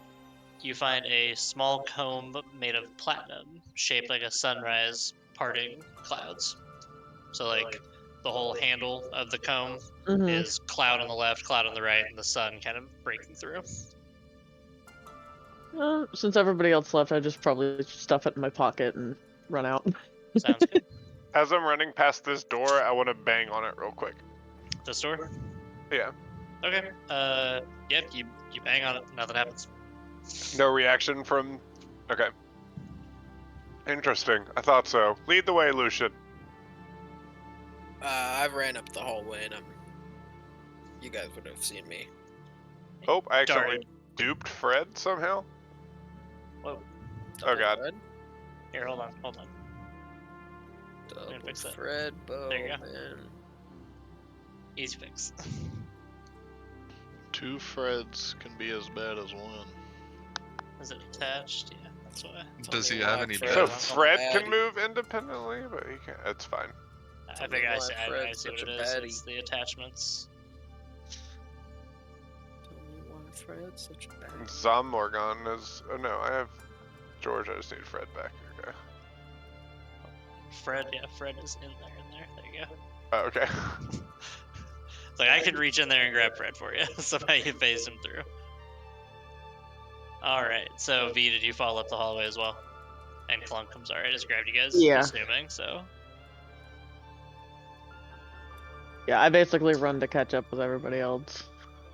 You find a small comb made of platinum, shaped like a sunrise parting clouds. So, like, the whole handle of the comb Mm-hmm. is cloud on the left, cloud on the right, and the sun kind of breaking through. Since everybody else left, I just probably stuff it in my pocket and run out. Sounds good. As I'm running past this door, I want to bang on it real quick. This door? Yeah. Okay. Yep, you bang on it, nothing happens. No reaction from... Okay. Interesting. I thought so. Lead the way, Lucian. I ran up the hallway and you guys would have seen me. Oh, I accidentally Darn. duped Fred somehow? Whoa. Oh, God. Fred, Here, hold on. double fix that. Fred, There you go. Bowman. Easy fix. 2 Freds can be as bad as 1. Is it attached? Yeah, that's why. Does he only have one any Fred. So beds? Fred Baddie. can move independently, but he can't. It's fine. I figure I see, I Fred's see what such it a is. baddie. It's the attachments. Only one Fred, such a bad. Zamorgon is... Oh, no, I have George. I just need Fred back. Okay. Fred is in there. There you go. Oh, okay. It's like, I could reach in there and grab Fred for you. Somehow you phased him through. Alright, so V, did you follow up the hallway as well? And Clunk comes alright, just grabbed you guys, Yeah. assuming, so. Yeah, I basically run to catch up with everybody else.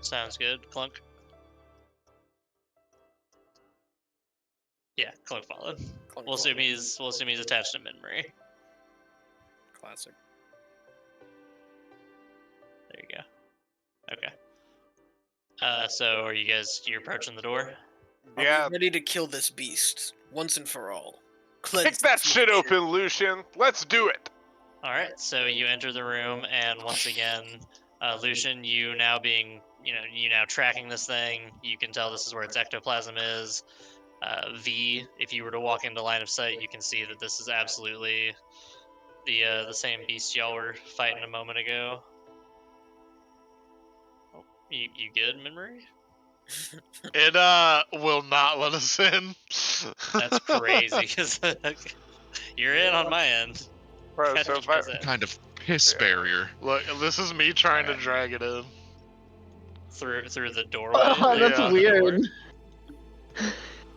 Sounds good. Clunk? Yeah, Clunk followed. Clunk We'll assume followed. he's attached to Minmarie. Classic. There you go. Okay. So are you're approaching the door? Yeah. I'm ready to kill this beast once and for all. Cleanse Kick that this shit nation. open, Lucian. Let's do it. Alright, so you enter the room, and once again, Lucian, you now tracking this thing, you can tell this is where its ectoplasm is. V, if you were to walk into line of sight, you can see that this is absolutely the same beast y'all were fighting a moment ago. Oh, you good, Minmarie? It will not let us in. That's crazy, because you're in on my end. Bro, Gotta so let if you I... guys in. Kind of Piss Yeah. barrier. Look, this is me trying to drag it in. Through the doorway. Oh, that's Yeah. weird.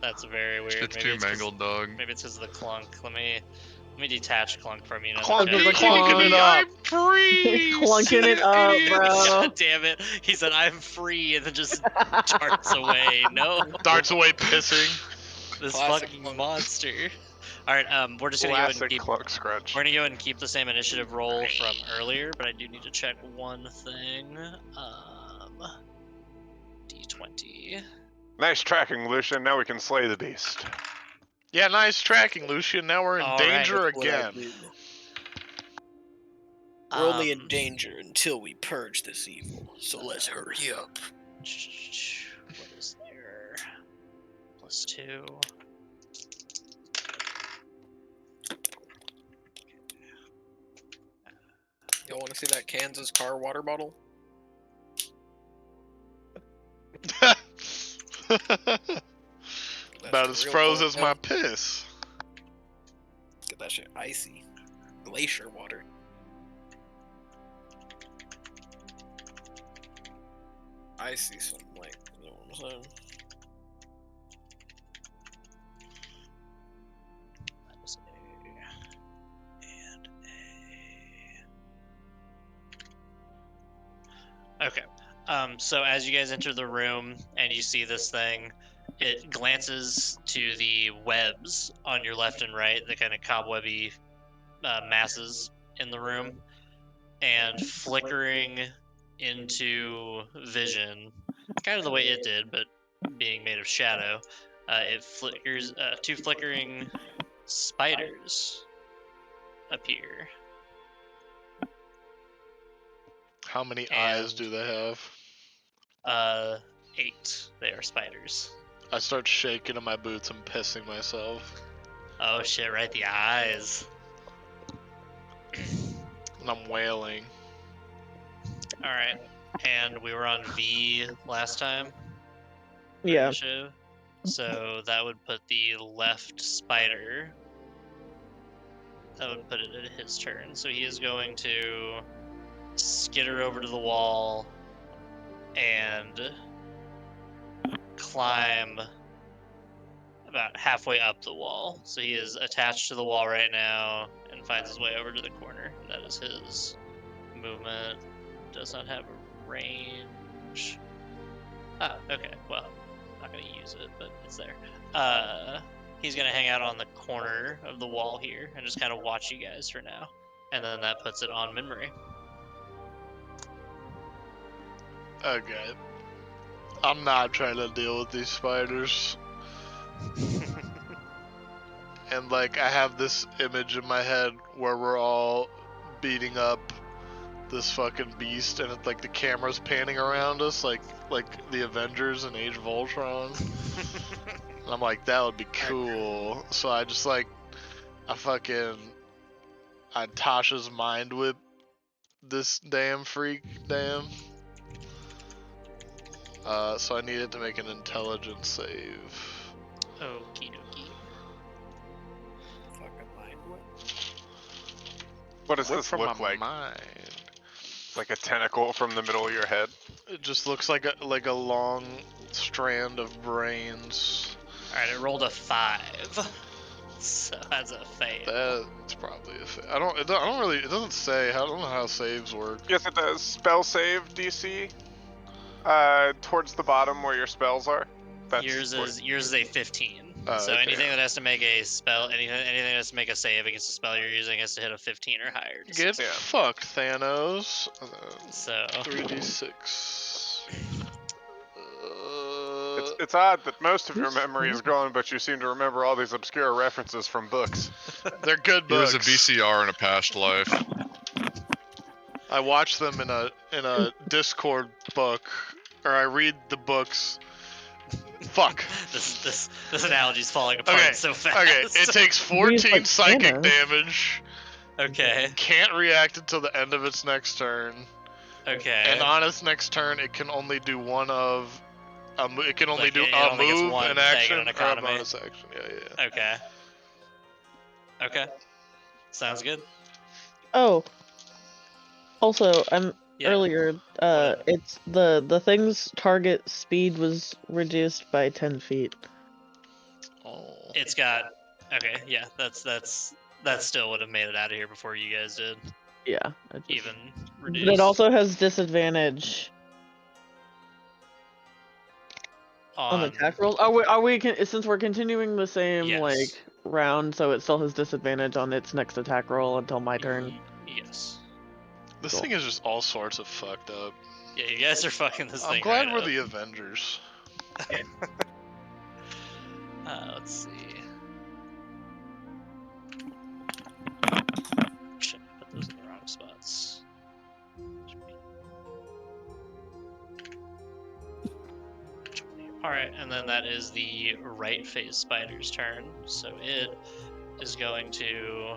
That's very weird. Shit's Maybe too it's 'cause- mangled, dog. Maybe it's because of the clunk. Let me detach clunk from you. Clunk Give it, a clunking it up. I'm free. Clunking it up, bro. God damn it! He said I'm free, and then just darts away. No, Darts away, pissing. this Classic fucking clunk. monster. All right, we're just gonna go ahead and Classic keep. clunk scrunch. We're gonna go ahead and keep the same initiative roll from earlier, but I do need to check one thing. D20. Nice tracking, Lucian. Now we can slay the beast. Yeah, nice tracking, Lucian. Now we're in All danger That's what I again. do. We're only in Um, danger until we purge this evil. So let's hurry up. What is there? +2. Y'all want to see that Kansas car water bottle? About as real froze cold as my now. piss. Get that shit icy. Glacier water. Icy, some like, you know what I'm saying? That is and Okay. So as you guys enter the room and you see this thing, it glances to the webs on your left and right, the kind of cobwebby masses in the room, and flickering into vision, kind of the way it did, but being made of shadow, it flickers. Two flickering spiders appear. How many eyes do they have? 8. They are spiders. I start shaking in my boots and pissing myself. Oh shit! Right, the eyes. And I'm wailing. All right, and we were on V last time. for Yeah. initiative. So that would put the left spider. That would put it at his turn. So he is going to skitter over to the wall and climb about halfway up the wall. So he is attached to the wall right now and finds his way over to the corner. That is his movement. Does not have a range. Ah, okay. Well, I'm not going to use it, but it's there. He's going to hang out on the corner of the wall here and just kind of watch you guys for now. And then that puts it on Minmarie. Okay. I'm not trying to deal with these spiders. And like I have this image in my head where we're all beating up this fucking beast, and it's like the camera's panning around us, like the Avengers in Age of Ultron. And I'm like, that would be cool. So I just like I Tasha's mind whip this damn freak, damn. So I needed to make an intelligence save. Okie dokie. Fucking mind whip. What does Whip this from look my like? mind. Like a tentacle from the middle of your head? It just looks like a long strand of brains. Alright, it rolled a 5. So that's a fail. That's probably a I don't really. It doesn't say. I don't know how saves work. Yes, it does. Spell save DC. Towards the bottom where your spells are. Yours is a 15. Oh, So okay. anything that has to make a spell, anything that has to make a save against a spell you're using has to hit a 15 or higher. to Get succeed. fucked, Thanos. So 3d6. It's odd that most of your memory is gone, but you seem to remember all these obscure references from books. They're good It books. was a VCR in a past life. I watch them in a Discord book, or I read the books. Fuck. this analogy's falling apart Okay. so fast. Okay. It takes 14 like psychic Thanos. damage. Okay. Can't react until the end of its next turn. Okay. And on its next turn, it can only do one of. It can only Like, do it a only gets move, one an thing and action, an or a economy. bonus action. Yeah. Okay. Sounds good. Oh, Also, Yeah. earlier, Whatever. it's the thing's target speed was reduced by 10 feet. Oh. It's got. Okay, yeah, that still would have made it out of here before you guys did. Yeah. I just... Even But it reduced. also has disadvantage on attack rolls. Since we're continuing the same Yes. like round, so it still has disadvantage on its next attack roll until my turn. Yes. This Cool. thing is just all sorts of fucked up. Yeah, you guys are fucking this I'm thing glad right we're up. the Avengers. Let's see. Shit, I put those in the wrong spots. Alright, and then that is the right phase spider's turn. So it is going to,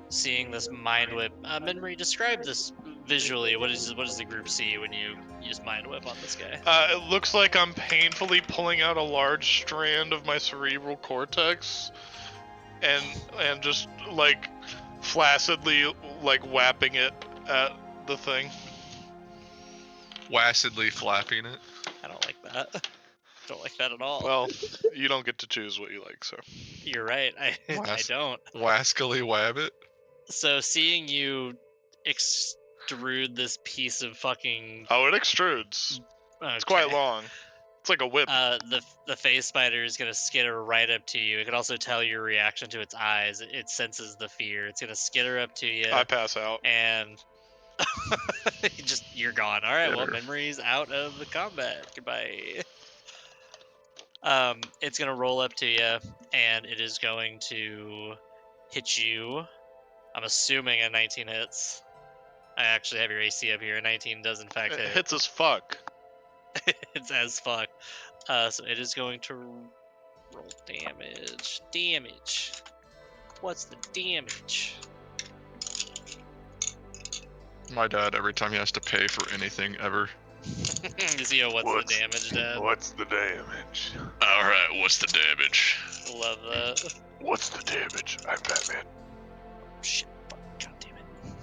seeing this mind whip. Minry, describe this visually. What does the group see when you use mind whip on this guy? It looks like I'm painfully pulling out a large strand of my cerebral cortex, and just like flaccidly like whapping it at the thing. Wassedly flapping it. I don't like that. Don't like that at all. Well, you don't get to choose what you like, so. You're right. I don't. Wascally wabbit. So seeing you extrude this piece of fucking Oh, it extrudes. It's quite okay. long. It's like a whip. The phase spider is gonna skitter right up to you. It can also tell your reaction to its eyes. It senses the fear. It's gonna skitter up to you. I pass out. And you're gone. All right. Well, Skitter. memory's out of the combat. Goodbye. It's gonna roll up to you, and it is going to hit you. I'm assuming a 19 hits. I actually have your AC up here. A 19 does in fact It hit. hits as fuck. It's as fuck. So it is going to roll damage. Damage. What's the damage? My dad, every time he has to pay for anything ever. Zio, what's the damage, Dad? What's the damage? Alright, what's the damage? Love that. What's the damage? I'm Batman. Shit. Fuck. God damn it.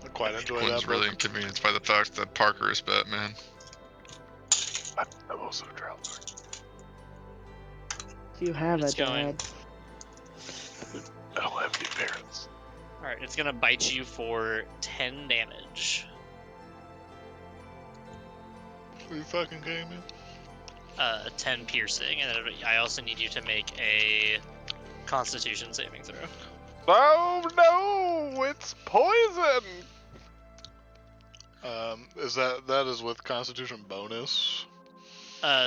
I quite enjoy Quinn's that. really book. inconvenienced by the fact that Parker is Batman. I'm also a Trouser. You have It's it, going. Dad. I don't have any parents. Alright, it's gonna bite you for 10 damage. Are you fucking kidding me? 10 piercing, and then I also need you to make a Constitution saving throw. Oh no! It's poison! Is that is with Constitution bonus?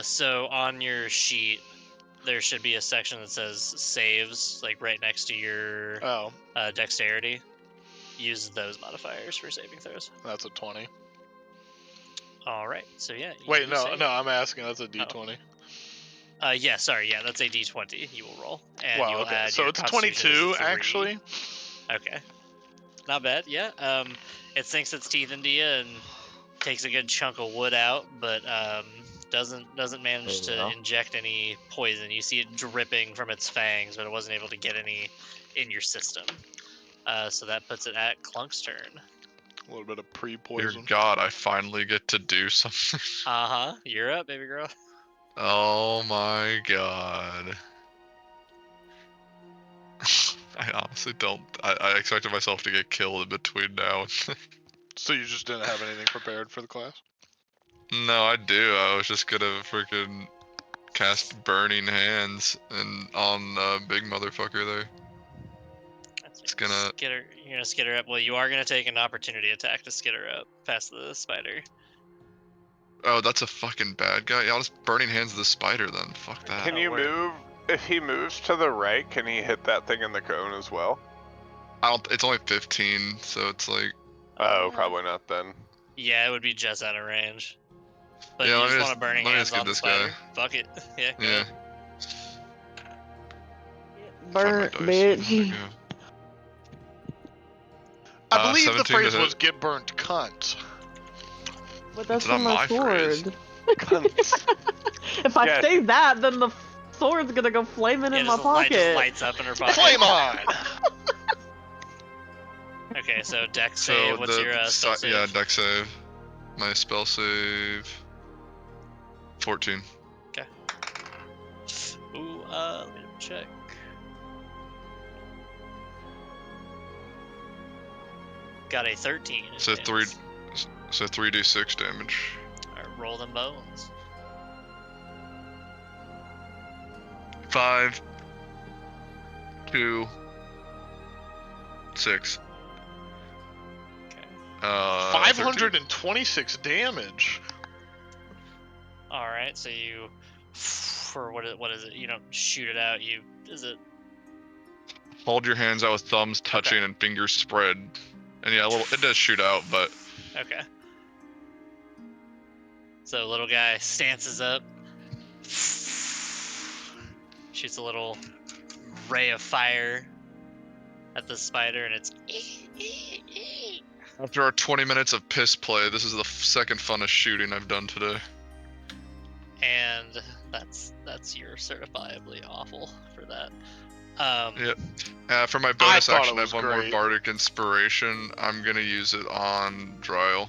So on your sheet, there should be a section that says saves, like right next to your Oh, dexterity. Use those modifiers for saving throws. that's a 20. All right. So yeah. you Wait, no, save. no, I'm asking. That's a D20. Yeah, sorry. Yeah, that's a D20 you will roll, and you Wow, will okay. add So your it's a Constitution as 22 3. actually. Okay. Not bad. Yeah. It sinks its teeth into you and takes a good chunk of wood out, but doesn't manage There you to go. inject any poison. You see it dripping from its fangs, but it wasn't able to get any in your system. So that puts it at Clunk's turn. A little bit of Dear pre-poison. God, I finally get to do something. You're up, baby girl. Oh my God. I honestly don't. I expected myself to get killed in between now and So you just didn't have anything prepared for the class? No, I do. I was just gonna freaking cast Burning Hands and on big motherfucker there. It's gonna. Skitter. You're gonna skitter up. Well, you are gonna take an opportunity attack to skitter up past the spider. Oh, that's a fucking bad guy. Yeah, I'll just Burning Hands the spider then. Fuck that. Can you move? If he moves to the right, can he hit that thing in the cone as well? I don't. It's only 15, so it's like. Oh, probably not then. Yeah, it would be just out of range. But Yeah, you let me just just- want to burning let me hands just get on the this guy. spider. Fuck it. Yeah. go Yeah. ahead. Burn, Find my dice. bitch. There we go. I believe the 17 to phrase hit. was "get burnt, cunt." But that's It's not from my my phrase. sword. Cunts. If I Yeah. say that, then the sword's gonna go flaming Yeah, in my just the light just pocket. lights up in her pocket. Flame on! Okay. Okay, so deck So save. What's the your spell save? yeah, deck save. My spell save 14. Ooh, let me check. Got a 13. in So advance. 3d6 damage. Alright, roll them bones. 5, 2, 6. Okay. 13. 526 damage. All right, so you, or what is it? You don't shoot it out. Is it? Hold your hands out with thumbs touching and fingers spread. And yeah, it does shoot out, but Okay. So little guy stances up, shoots a little ray of fire at the spider, and it's. after our 20 minutes of piss play, this is the second funnest shooting I've done today. And that's your certifiably awful for that. Yep. For my bonus thought action, it I have was one more great. bardic inspiration. I'm gonna use it on Dryle.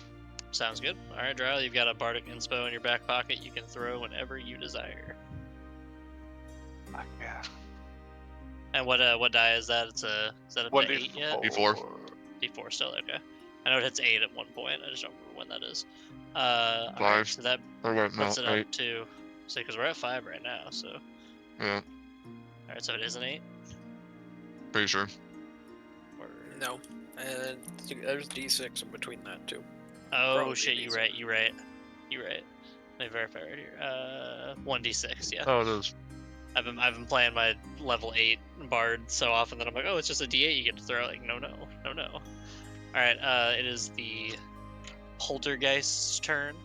Sounds good. All right, Dryle, you've got a bardic inspo in your back pocket. You can throw whenever you desire. Yeah. And what die is that? Is that up to 8 yet? D4. D4 still okay. I know it hits 8 at one point. I just don't remember when that is. Alright, 5. so that Okay, puts no, it up 8. to. So because we're at 5 right now, so. Yeah, Alright, so it is an 8. pretty sure. Or... No. There's D6 in between that too. Oh Probably shit! an You 8. right. You right. Let me verify right here. 1d6. Yeah. Oh, it is. I've been playing my level 8 bard so often that I'm like, oh, it's just a D8 you get to throw. Like, no. All right, it is the poltergeist's turn.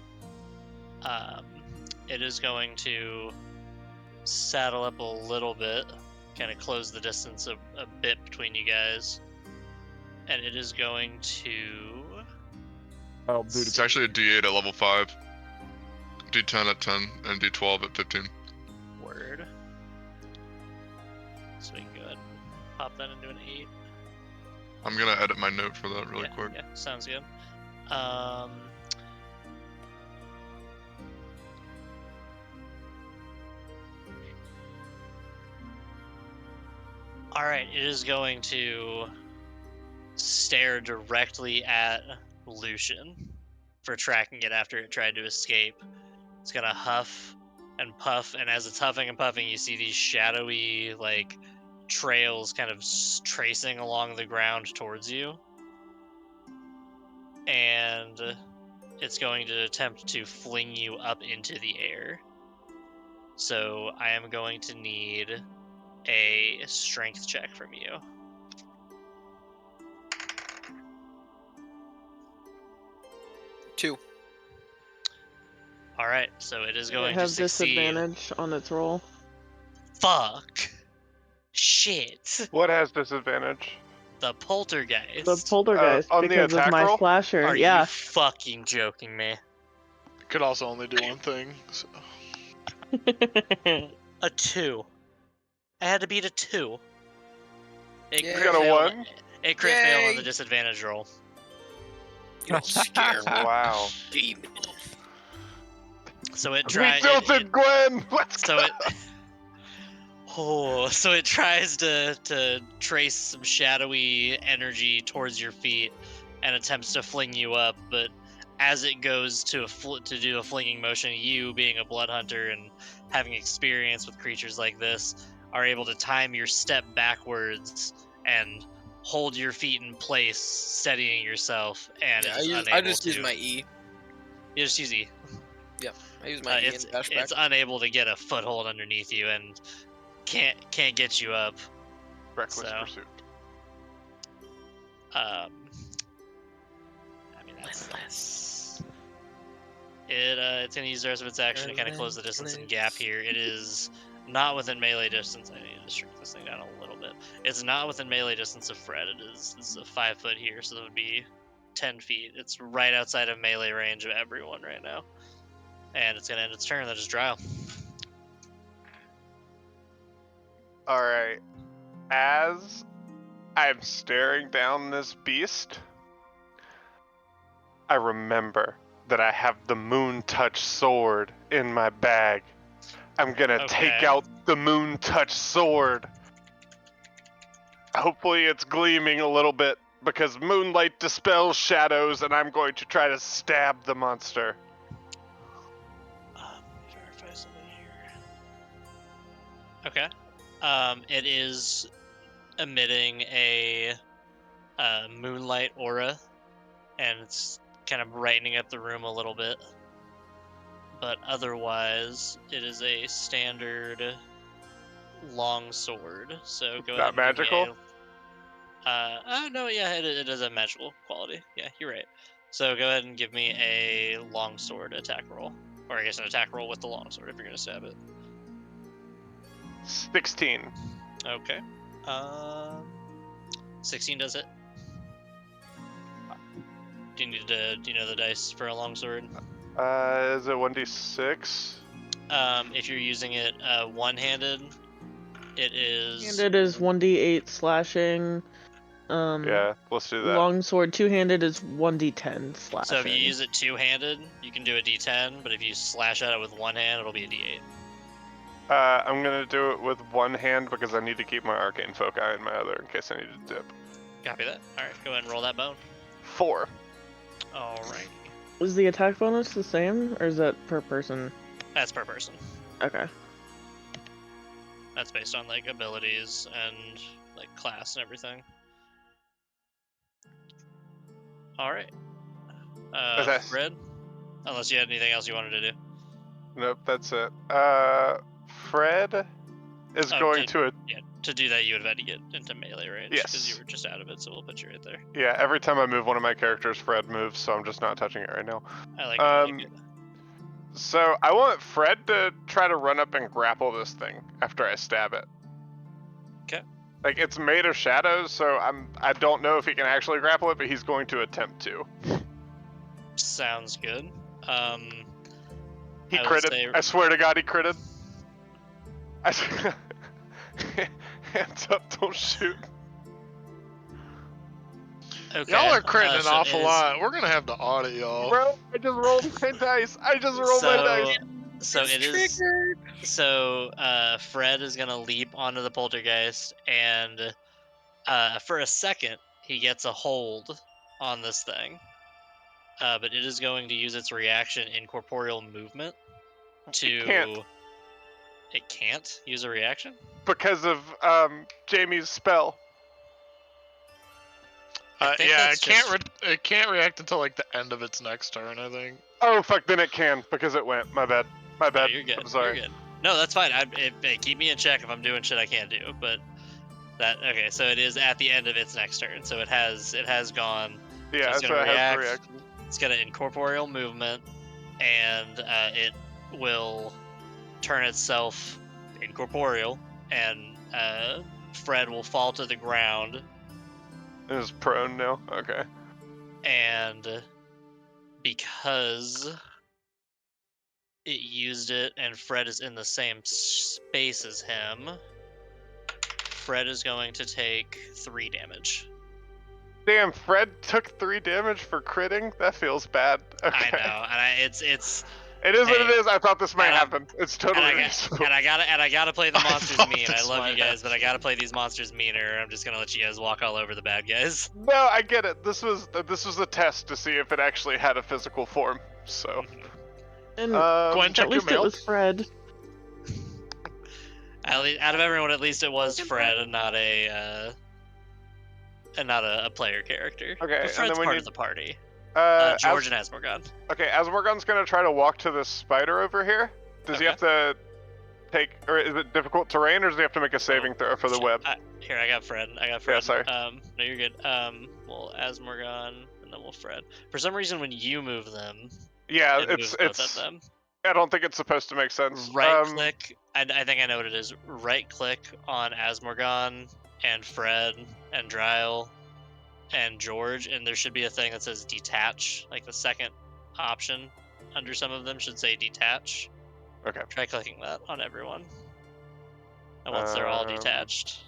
It is going to saddle up a little bit, kind of close the distance a bit between you guys, and it is going to. Oh, dude, it's actually a D8 at level 5, D10 at 10, and D12 at 15. Word. So we can go ahead and pop that into an 8. I'm gonna edit my note for that really quick. Yeah, sounds good. Alright, it is going to stare directly at Lucian for tracking it after it tried to escape. It's gonna huff and puff, and as it's huffing and puffing, you see these shadowy, like, trails kind of tracing along the ground towards you. And it's going to attempt to fling you up into the air. So I am going to need a strength check from you. Two. All right, so it is going it to have succeed. disadvantage on its roll? Fuck. Shit. What has disadvantage? The poltergeist. The poltergeist on the because of attack my roll? slasher. Are yeah. you fucking joking me? Could also only do one thing. So. A 2. I had to beat a 2. It Yeah. crit You got a failed- 1? It crit failed on Yay. the disadvantage roll. You don't scare me. Wow. Demon. So it We tries. tilted Gwen! Let's So go! so it tries to trace some shadowy energy towards your feet and attempts to fling you up, but as it goes to do a flinging motion, you being a blood hunter and having experience with creatures like this are able to time your step backwards and hold your feet in place, steadying yourself, and Yeah, it is unable I just to. use my E. You just use E. I use my E It's and dash back. it's unable to get a foothold underneath you and can't get you up. Reckless So. pursuit. I mean that's it's gonna use the rest of its action to kind of close the distance and gap here. It is not within melee distance. I need to shrink this thing down a little bit. It's not within melee distance of Fred. This is a 5 foot here, so that would be 10 feet. It's right outside of melee range of everyone right now. And it's gonna end its turn. That is Dryle. Alright. As I'm staring down this beast. I remember that I have the Moon Touch sword in my bag. I'm gonna take Okay. out the Moon Touch sword. Hopefully it's gleaming a little bit because moonlight dispels shadows, and I'm going to try to stab the monster. Verify something here. Okay. It is emitting a moonlight aura, and it's kind of brightening up the room a little bit. But otherwise, it is a standard long sword. So go ahead Not and give me magical? no, yeah, it is a magical quality. Yeah, you're right. So go ahead and give me a longsword attack roll. Or I guess an attack roll with the longsword if you're going to stab it. 16. Okay. 16 does it. Do you know the dice for a longsword? Is it 1d6? If you're using it one-handed, it is... Handed is 1d8 slashing. Yeah, let's do that. Longsword two-handed is 1d10 slashing. So if you use it two-handed, you can do a d10, but if you slash at it with one hand, it'll be a d8. I'm gonna do it with one hand because I need to keep my arcane foci in my other in case I need to dip. Copy that. Alright, go ahead and roll that bone. 4. Alright. Is the attack bonus the same, or is that per person? That's per person. Okay. That's based on, like, abilities and, like, class and everything. Alright. Fred? Unless you had anything else you wanted to do. Nope, that's it. Fred is going to... Yeah, to do that you would have had to get into melee range. Yes. Because you were just out of it, so we'll put you right there. Yeah, every time I move one of my characters, Fred moves, so I'm just not touching it right now. I like it. I like it. So I want Fred to try to run up and grapple this thing after I stab it. Okay. Like, it's made of shadows, so I don't know if he can actually grapple it, but he's going to attempt to. Sounds good. He I would critted. say- I swear to God, he critted. Hands up, don't shoot. Okay. Y'all are critting an so awful it is- lot. We're gonna have to audit y'all. Bro, I just rolled my dice. I just rolled my dice. So it is. So Fred is gonna leap onto the poltergeist, and for a second he gets a hold on this thing, but it is going to use its reaction incorporeal movement to. can't. It can't use a reaction. Because of Jamie's spell. I think Yeah, that's it can't react until like the end of its next turn, I think. Oh fuck, then it can because it went. My bad. My No, bad. you're good. I'm sorry. You're good. No, that's fine. Keep me in check if I'm doing shit I can't do. But okay. So it is at the end of its next turn. So it has gone. Yeah, it's so gonna it has the react. reaction. It's got an incorporeal movement, and it will turn itself incorporeal, and Fred will fall to the ground, It is prone now. Okay. and because it used it and Fred is in the same space as him, Fred is going to take 3 damage. Damn, Fred took 3 damage for critting? That feels bad. Okay. I know, and it's It is what it is. I thought this might and happen. It's totally reasonable. and I gotta play the I monsters thought mean. I this love might you guys, but I gotta play these monsters meaner. I'm just gonna let you guys walk all over the bad guys. No, I get it. This was a test to see if it actually had a physical form. So, And Gwen, check at your least it mail. was Fred. Out of everyone, at least it was Fred and not a player character. Okay, But and Fred's then we part need- of the party. George. George and Asmorgon. Okay, Asmorgon's gonna try to walk to this spider over here. Does he Okay. have to take, or is it difficult terrain, or does he have to make a saving throw for the Shit. web? Here, I got Fred. Yeah, sorry. No, you're good. We'll Asmorgon, and then we'll Fred. For some reason, when you move them, Yeah, it moves both of them. I don't think it's supposed to make sense. Right click. I think I know what it is. Right click on Asmorgon and Fred and Dryle and George, and there should be a thing that says detach. Like the second option under some of them should say detach. Okay. Try clicking that on everyone. And once they're all detached.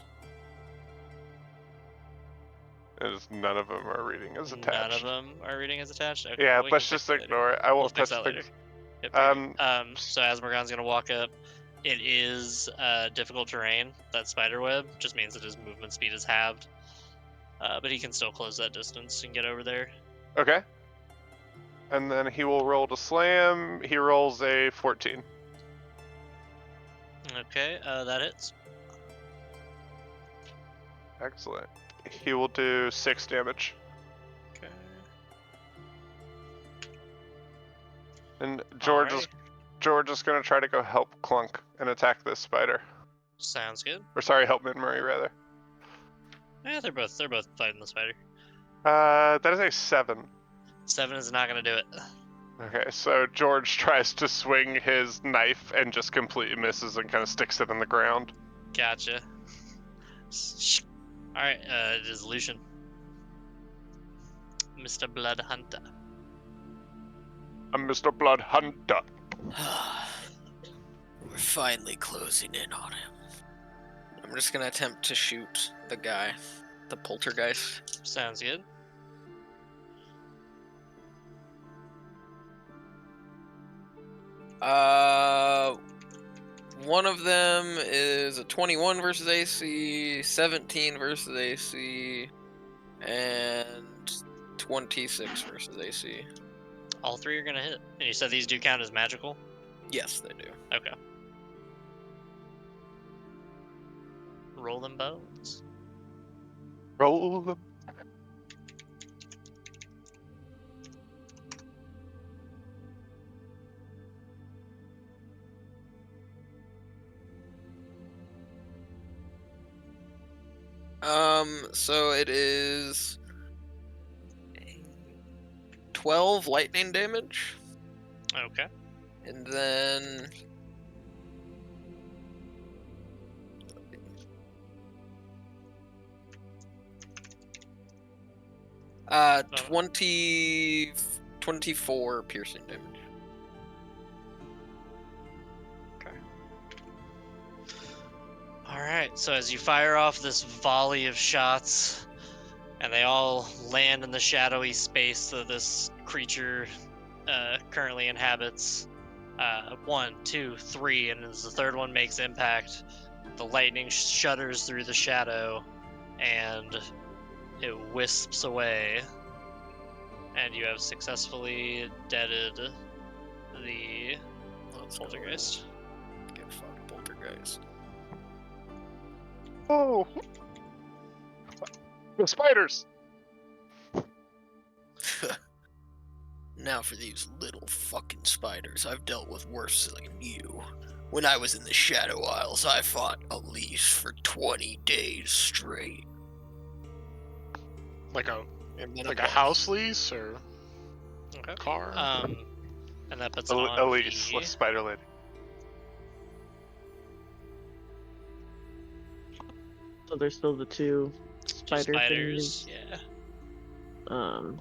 is none of them are reading as attached. None of them are reading as attached. Okay, Yeah, well, we let's can fix just that later. ignore it. I We'll won't fix touch that things. later. Yep, perfect. So Asmorgon's gonna walk up. It is difficult terrain. That spider web just means that his movement speed is halved. But he can still close that distance and get over there. Okay. And then he will roll to slam. He rolls a 14. Okay, that hits. Excellent. He will do 6 damage. Okay. And George Alright. is going to try to go help Clunk and attack this spider. Sounds good. Or sorry, help Minmurray rather. Yeah, they're both fighting the spider. That is a 7. 7 is not gonna do it. Okay, so George tries to swing his knife and just completely misses and kind of sticks it in the ground. Gotcha. Alright, it is Lucian. Mr. Blood Hunter. I'm Mr. Blood Hunter. We're finally closing in on him. I'm just gonna attempt to shoot the guy, the poltergeist. Sounds good. One of them is a 21 versus AC, 17 versus AC, and 26 versus AC. All 3 are gonna hit. And you said these do count as magical? Yes, they do. Okay. Roll them bones. Roll them. So it is 12 lightning damage, Okay. and then 24 piercing damage. Alright, so as you fire off this volley of shots, and they all land in the shadowy space that this creature currently inhabits, 1, 2, 3, and as the third one makes impact, the lightning shudders through the shadow, and it wisps away, and you have successfully deaded the poltergeist. Get fucked, poltergeist. Oh! The spiders! Now for these little fucking spiders. I've dealt with worse than you. When I was in the Shadow Isles, I fought a leash for 20 days straight. Like a And then like a house lease or Okay. car? And that puts it on Elise, the... spider lady. So there's still the 2 two spider spiders. thingies. Yeah.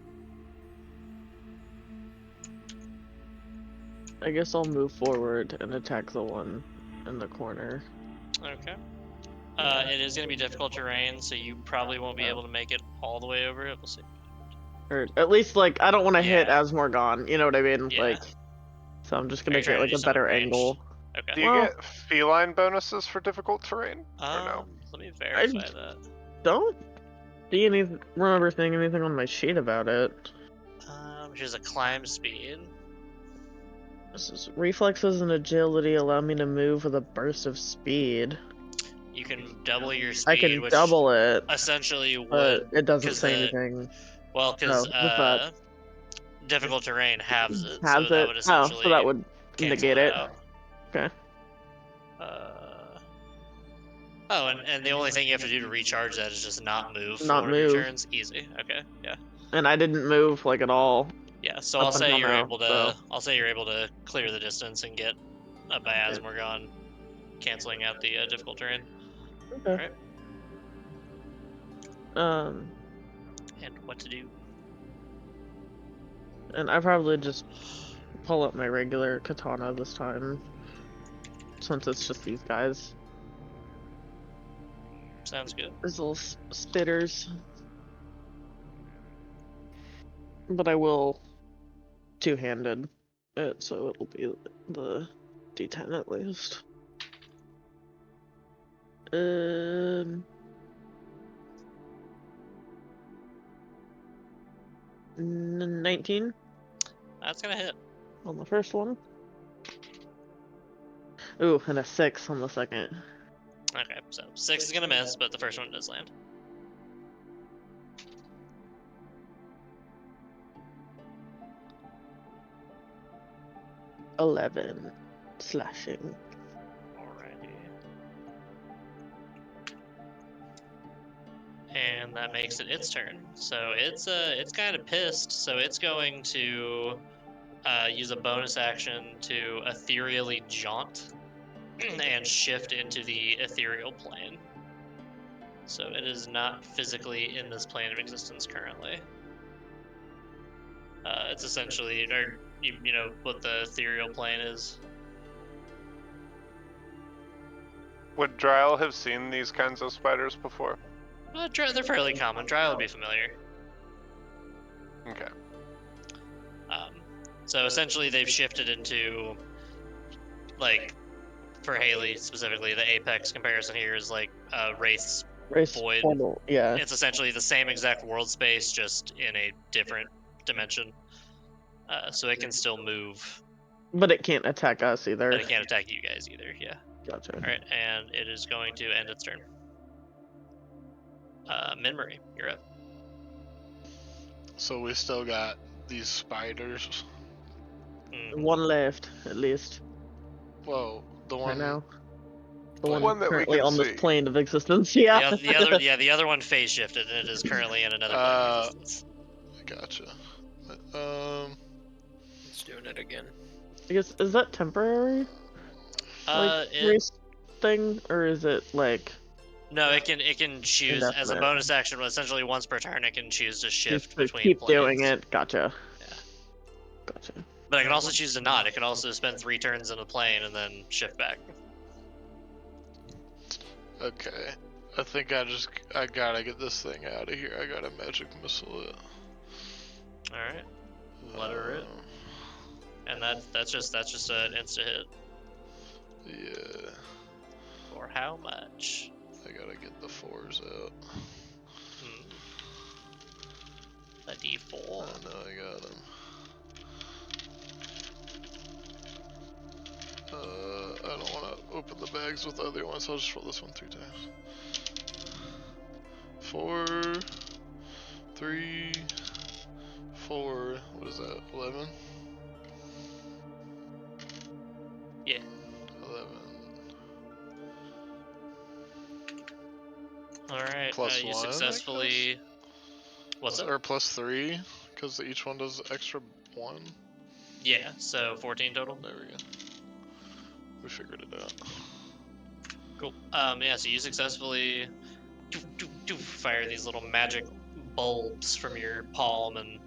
I guess I'll move forward and attack the one in the corner. Okay. It is going to be difficult terrain, so you probably won't be able to make it all the way over it. We'll see. Or at least, like, I don't want to hit Yeah. Asmorgon, you know what I mean? Yeah. Like, so I'm just Are gonna you trying get, to like, do a something better ranged? angle. Do Okay. you Well- get feline bonuses for difficult terrain? Or no? Let me verify that. Don't see remember seeing anything on my sheet about it. Which is a climb speed. This is reflexes and agility allow me to move with a burst of speed. You can double your speed, I can which double it, essentially would... but it doesn't 'cause say the- anything. Well, because what's that? difficult terrain halves it, Has so that it? would Oh, essentially so that would cancel negate it. out. Okay. Oh, and the only thing you have to do to recharge that is just not move Not for your move. turns. Easy. Okay. Yeah. And I didn't move, like, at all. Yeah. So Up I'll say until you're now, able to. so. I'll say you're able to clear the distance and get a Miasmorgon, canceling out the difficult terrain. Okay. And what to do? And I probably just pull up my regular katana this time, since it's just these guys. Sounds good. These little spitters. but I will two-handed it, so it'll be the D10 at least. 19 That's gonna hit. on the first one. Ooh, and a 6 on the second. Okay, so 6 is gonna miss, but the first one does land. $11 slashing. Alrighty. And that makes it its turn. So it's kind of pissed. So it's going to use a bonus action to ethereally jaunt and shift into the ethereal plane. So it is not physically in this plane of existence currently. It's essentially, or you know what the ethereal plane is. Would Dryle have seen these kinds of spiders before? They're fairly common. Dry would be familiar. Okay. So essentially, they've shifted into, like, for Haley specifically, the apex comparison here is like Wraith's Void. Portal, yeah. It's essentially the same exact world space, just in a different dimension. So it can still move, But it can't attack us either. but it can't attack you guys either. Yeah. Gotcha. All right, and it is going to end its turn. Minmarie, you're up. So we still got these spiders. One left, at least, Whoa, the right one now. The The one, one that we currently can on see. this plane of existence, yeah. The other one phase shifted, and it is currently in another plane of existence. Gotcha. It's doing it again. I guess, is that temporary? Like, race thing? Or is it, like... No, it can choose as a Indefinite. bonus action. Essentially, once per turn, it can choose to shift to between keep planes. doing it? Gotcha. Yeah. Gotcha. But I can also choose to not. It can also spend 3 turns in a plane and then shift back. Okay. I think I gotta get this thing out of here. I gotta magic missile it. All right, let her rip. And that's just an insta hit. Yeah. For how much? I gotta get the 4s out. A D4. I know I got them. I don't want to open the bags with the other ones, so I'll just roll this one 3 times. 4, 3, 4. What is that? 11. Yeah. 11. All right. Plus You 1, I successfully. What's up? Or plus 3, because each one does extra 1. Yeah. So 14 total. There we go. We figured it out. Cool. Yeah. So you successfully fire these little magic bulbs from your palm, and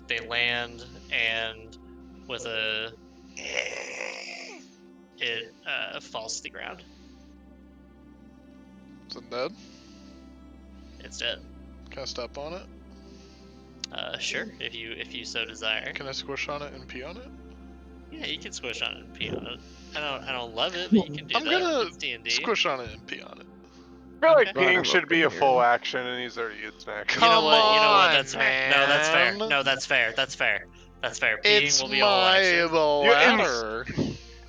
they land, and with a it falls to the ground. Is it dead? It's dead. Can I step on it? Sure, if you so desire. Can I squish on it and pee on it? Yeah, you can squish on it and pee on it. I don't love it, but you can do I'm that. gonna It's D&D. squish on it and pee on it. I feel like Okay. peeing should be a Here. full action, and he's already used an action. You know Come what? That's on, fair. No, that's fair. man. No, that's fair. That's fair. That's fair. Peeing It's will be all action. my ladder.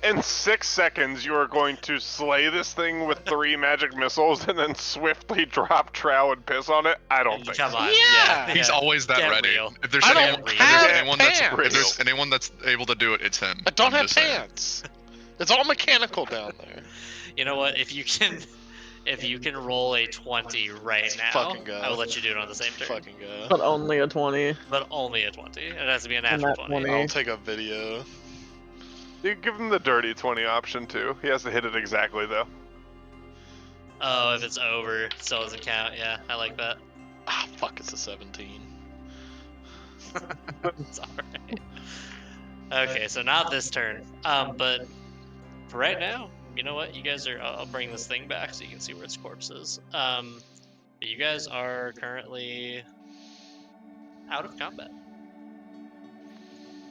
In 6 seconds, you are going to slay this thing with 3 magic missiles and then swiftly drop Trow and piss on it? I don't think Come so. on. Yeah. Yeah. He's always that Get ready. real. If there's I don't anyone, have if there's pants. anyone that's able to do it, it's him. I don't I'm have just saying. pants. It's all mechanical down there. You know what? If you can roll a 20 right now, Fucking go. I will let you do it on the same turn. Fucking go. But only a 20. But only a 20. It has to be a And natural that 20. 20. I'll take a video. You give him the dirty 20 option, too. He has to hit it exactly, though. Oh, if it's over, it still doesn't count. Yeah, I like that. Ah, fuck, it's a 17. It's alright. Okay, so not this turn. But for right now, you know what? You guys are. I'll bring this thing back so you can see where its corpse is. But you guys are currently out of combat.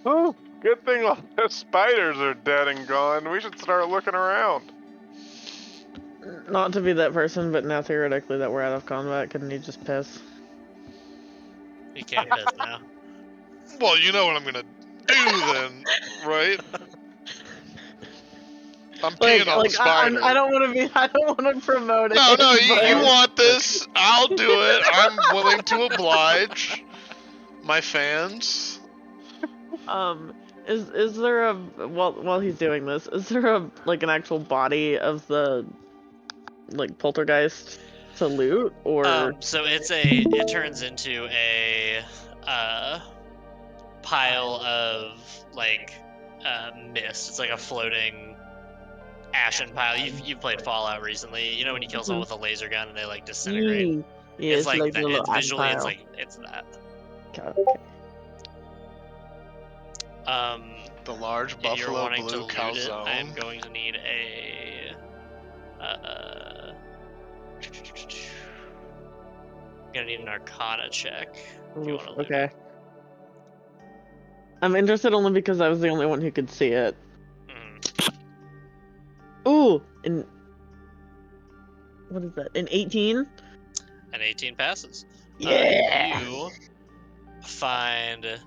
Oh, good thing all the spiders are dead and gone. We should start looking around. Not to be that person, but now theoretically that we're out of combat, couldn't you just piss? You can't piss now. Well, you know what I'm gonna do then, right? I'm peeing on the spider. I don't want to be. I don't want to promote it. No, you but- want this? I'll do it. I'm willing to oblige my fans. Is there a while he's doing this? Is there a like an actual body of the like poltergeist to loot or? So it turns into a pile of like mist. It's like a floating ashen pile. You've played Fallout recently. You know when you kill someone with a laser gun and they like disintegrate. Yeah, It's like a that. little It's visually, ash pile. it's that. Okay. The large If you're buffalo wanting to blue loot it, calzone. I am going to need a. Gonna need an Arcana check. If you Oof, want to loot okay. it. I'm interested only because I was the only one who could see it. Mhm. Ooh, and what is that? An 18? An 18 passes. Yeah. You find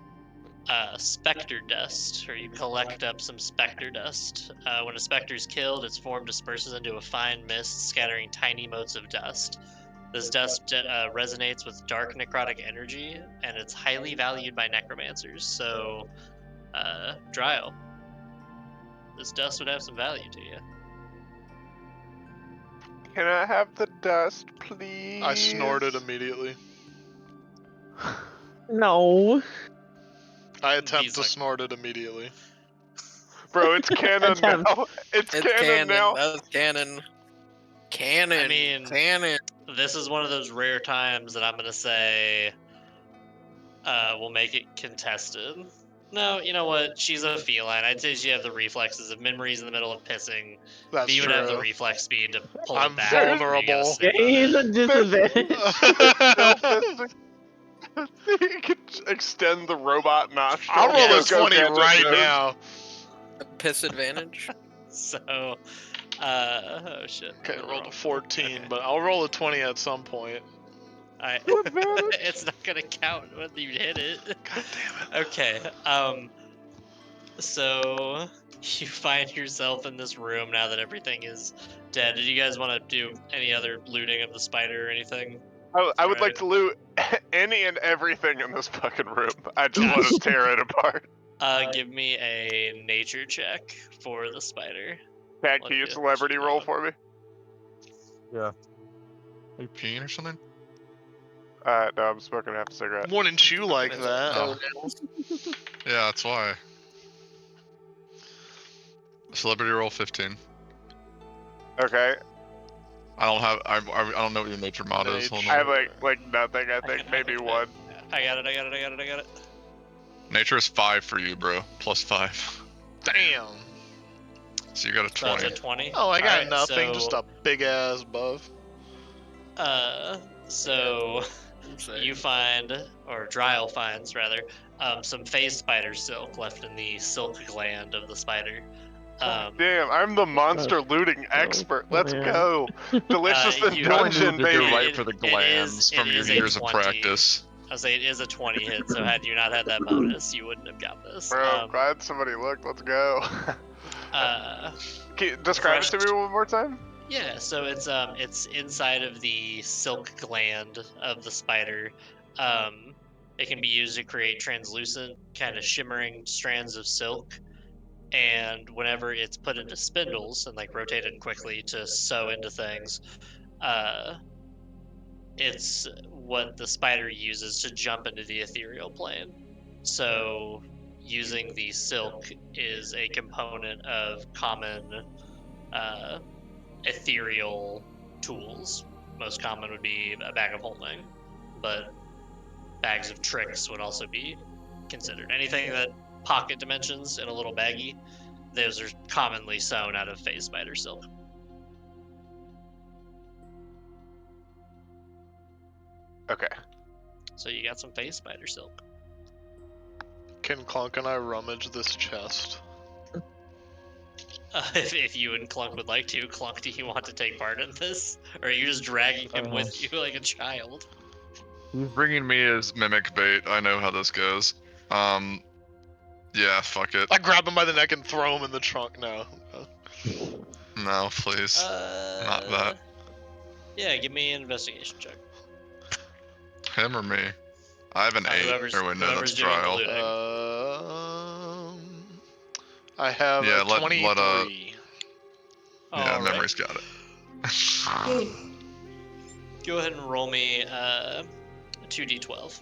specter dust, or you collect up some specter dust. When a specter is killed, its form disperses into a fine mist, scattering tiny motes of dust. This dust resonates with dark necrotic energy, and it's highly valued by necromancers. So, Dryle, this dust would have some value to you. Can I have the dust, please? I snorted immediately. No. I attempt He's to like- snort it immediately. Bro, it's canon Attempt. now. It's canon now. That's canon. Canon. I mean- canon. This is one of those rare times that I'm gonna say we'll make it contested. No, you know what? She's a feline. I'd say she have the reflexes. If Memory's in the middle of pissing, That's V would have the true. reflex speed to pull I'm it back. vulnerable. Yeah, he's a disadvantage. You could extend the robot nostril. I'll roll Yeah, a Go 20 catch it, right dude. now. A piss advantage. So, oh shit. Okay, I rolled a Wrong. 14, Okay. but I'll roll a 20 at some point. Advantage. It's not gonna count when you hit it. God damn it. Okay. So you find yourself in this room now that everything is dead. Did you guys want to do any other looting of the spider or anything? I would like Right. to loot any and everything in this fucking room. I just want to tear it apart. Give me a nature check for the spider. Pat, Let can you me celebrity check roll that. for me? Are you peeing or something? No, I'm smoking half a cigarette. Wouldn't you like that? Oh. Yeah, that's why. Celebrity roll 15. Okay, I don't have. I don't know what your nature mod is. Hold I on. have like nothing. I think maybe one. I got it. Nature is 5 for you, bro. Plus 5. Damn. So you got a So that's 20. a 20. Oh, I got Alright, nothing, so, just a big ass buff. So you find, or Dryle finds rather, some phase spider silk left in the silk gland of the spider. Damn, I'm the monster looting expert. Let's man. go. Delicious in you- dungeon, You're baby. right for the It glands is- from it your is a years of 20. practice. I'll say it is a 20 hit, so had you not had that bonus, you wouldn't have got this. Bro, I'm glad somebody looked. Let's go. Can you describe it to me one more time? Yeah, so it's inside of the silk gland of the spider. It can be used to create translucent, kind of shimmering strands of silk. And whenever it's put into spindles and like rotated quickly to sew into things, it's what the spider uses to jump into the ethereal plane. So using the silk is a component of common ethereal tools. Most common would be a bag of holding, but bags of tricks would also be considered. Anything that pocket dimensions in a little baggie, those are commonly sewn out of phase spider silk. Okay. So you got some face spider silk. Can Clunk and I rummage this chest? If you and Clunk would like to, Clunk, do you want to take part in this? Or are you just dragging him with you like a child? He's bringing me his mimic bait. I know how this goes. Yeah, fuck it. I grab him by the neck and throw him in the trunk now. No, please. Not that. Yeah, give me an investigation check. Him or me? I have an 8. Whoever's, Or wait, no, whoever's that's doing the trial. looting. I have Yeah, a 23. Yeah, Alright. memory's got it. Go ahead and roll me 2d12.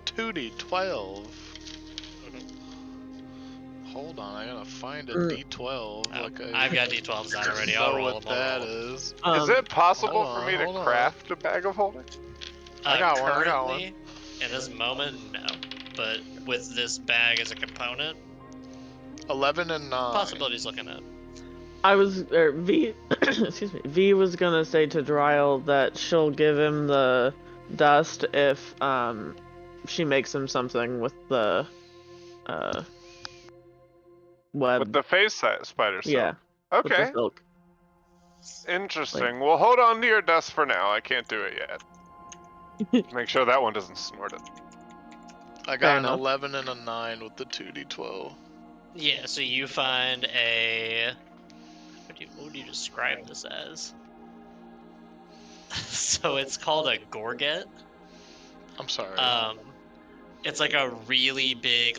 2d12. Hold on, I gotta find a d12. Oh, Like I've got d12s out already. I'll know roll what them. that is. Is it possible hold for me on, to hold on. craft a bag of holding? I got one, I got Currently, in this moment, no. But with this bag as a component, 11 and 9. possibilities looking up. V, excuse me, V was gonna say to Dryle that she'll give him the dust if, she makes him something with the, web. With the face spider silk? Yeah, with the Okay, silk. interesting. Well, hold on to your dust for now. I can't do it yet. Make sure that one doesn't snort it. I Fair got an enough. 11 and a 9 with the 2d12. Yeah, so you find a... What would you describe this as? So it's called a gorget. I'm sorry. It's like a really big,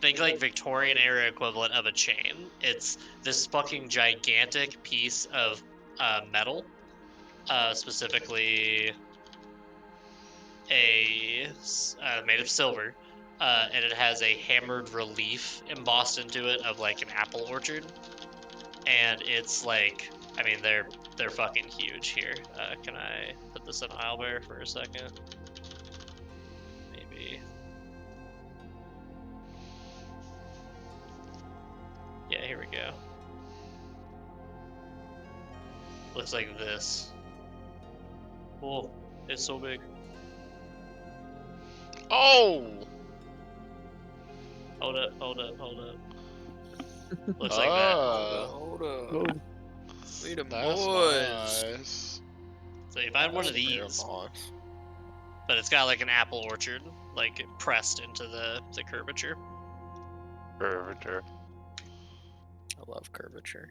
think like Victorian era equivalent of a chain. It's this fucking gigantic piece of metal, specifically made of silver, and it has a hammered relief embossed into it of like an apple orchard. And it's like, I mean, they're fucking huge here. Can I put this in Owlbear for a second? Maybe. Yeah, here we go. Looks like this. Oh, it's so big. Oh! Hold up. Looks like that. Hold up. Wait a That's boys. nice. So you find one of That's real these, nice. but it's got like an apple orchard, like pressed into the curvature. Curvature. I love curvature.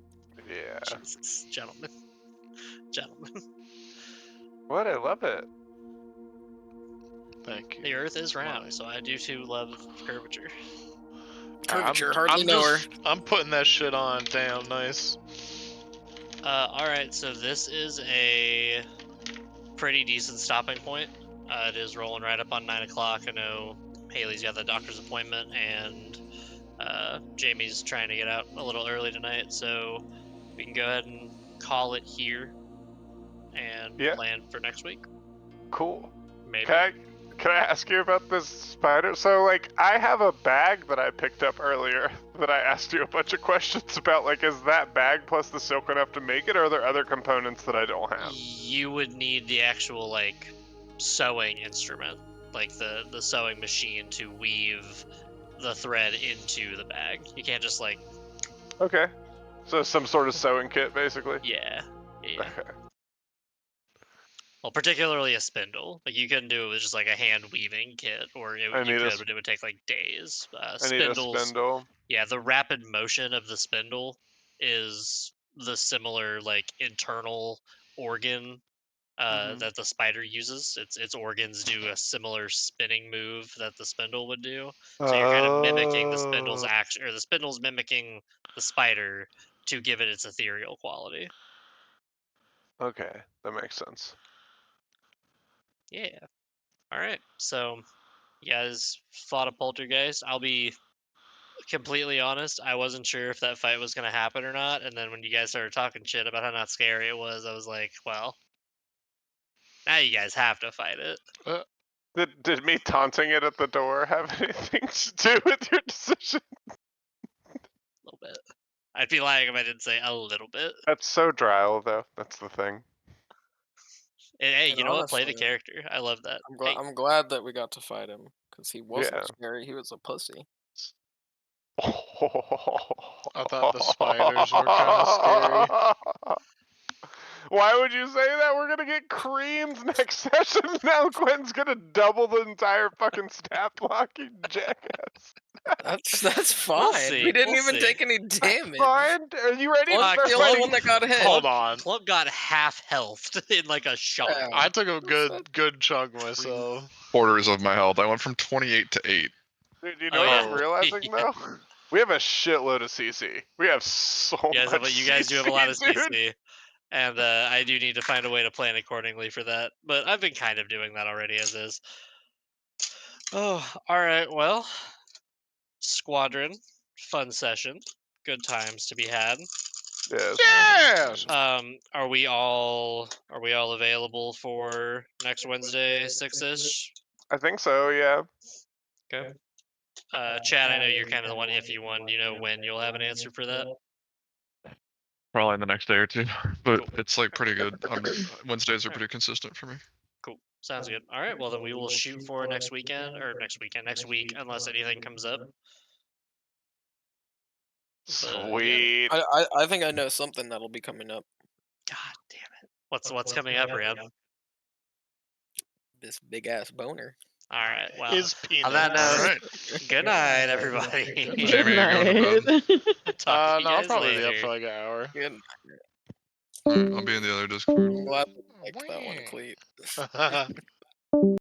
Yeah. Jesus, gentlemen. What? I love it. Thank you. The Earth is round, Mine. so I do too love curvature. Curvature, hardly know her. I'm putting that shit on. Damn, nice. Alright, so this is a pretty decent stopping point. It is rolling right up on 9 o'clock. I know Haley's got the doctor's appointment, and Jamie's trying to get out a little early tonight, so we can go ahead and call it here and plan for next week. Cool. Maybe. Can I ask you about this spider? So, like, I have a bag that I picked up earlier that I asked you a bunch of questions about. Like, is that bag plus the silk enough to make it, or are there other components that I don't have? You would need the actual, like, sewing instrument, like the sewing machine to weave the thread into the bag. You can't just, like... Okay. So some sort of sewing kit, basically? Yeah. Okay. Well, particularly a spindle. Like, you couldn't do it with just like a hand weaving kit, or you could, but it would take like days. I need a spindle. Yeah, the rapid motion of the spindle is the similar like internal organ that the spider uses. Its organs do a similar spinning move that the spindle would do. So you're kind of mimicking the spindle's action, or the spindle's mimicking the spider to give it its ethereal quality. Okay, that makes sense. Yeah. All right. So, you guys fought a poltergeist. I'll be completely honest. I wasn't sure if that fight was going to happen or not. And then when you guys started talking shit about how not scary it was, I was like, well, now you guys have to fight it. Did me taunting it at the door have anything to do with your decision? A little bit. I'd be lying if I didn't say a little bit. That's so Dryle, though. That's the thing. Hey, And you know what? Play the honestly, character. I love that. Hey, I'm glad that we got to fight him because he wasn't Yeah. scary. He was a pussy. I thought the spiders were kind of scary. Why would you say that? We're gonna get creamed next session. Now Gwen's gonna double the entire fucking stat block, you jackass. That's fine. We'll see, We didn't we'll even see. take any damage. Fine. Are you ready? Clunk's Start the only fighting. one that got hit. Hold on. Clump got half health in like a shot. Yeah. I took a good chunk myself. Quarters of my health. I went from 28 to 8. Dude, you Oh, know what yeah. I'm realizing though? We have a shitload of CC. We have so much You guys do have a lot of CC, dude. CC, and I do need to find a way to plan accordingly for that. But I've been kind of doing that already as is. Oh, all right. Well, squadron, fun session, good times to be had. Yes. Yes. Are we all available for next Wednesday, 6-ish? I think so, yeah. Okay. Chad, I know you're kind of the one iffy one. Do you know when you'll have an answer for that? Probably in the next day or two. But Cool. it's like pretty good. Wednesdays are pretty consistent for me. Cool. Sounds good. All right. Well, then we will shoot for next week, unless anything comes up. Sweet. I think I know something that'll be coming up. God damn it. What's coming up, Rand? This big ass boner. All right. Well, His penis. on that note, All right. good night, everybody. Jamie, you're going to bed. Talk to you No, I'll guys probably be later. up for like an hour. Good. Alright, I'll be in the other Discord. Glad I liked that one, Cleet.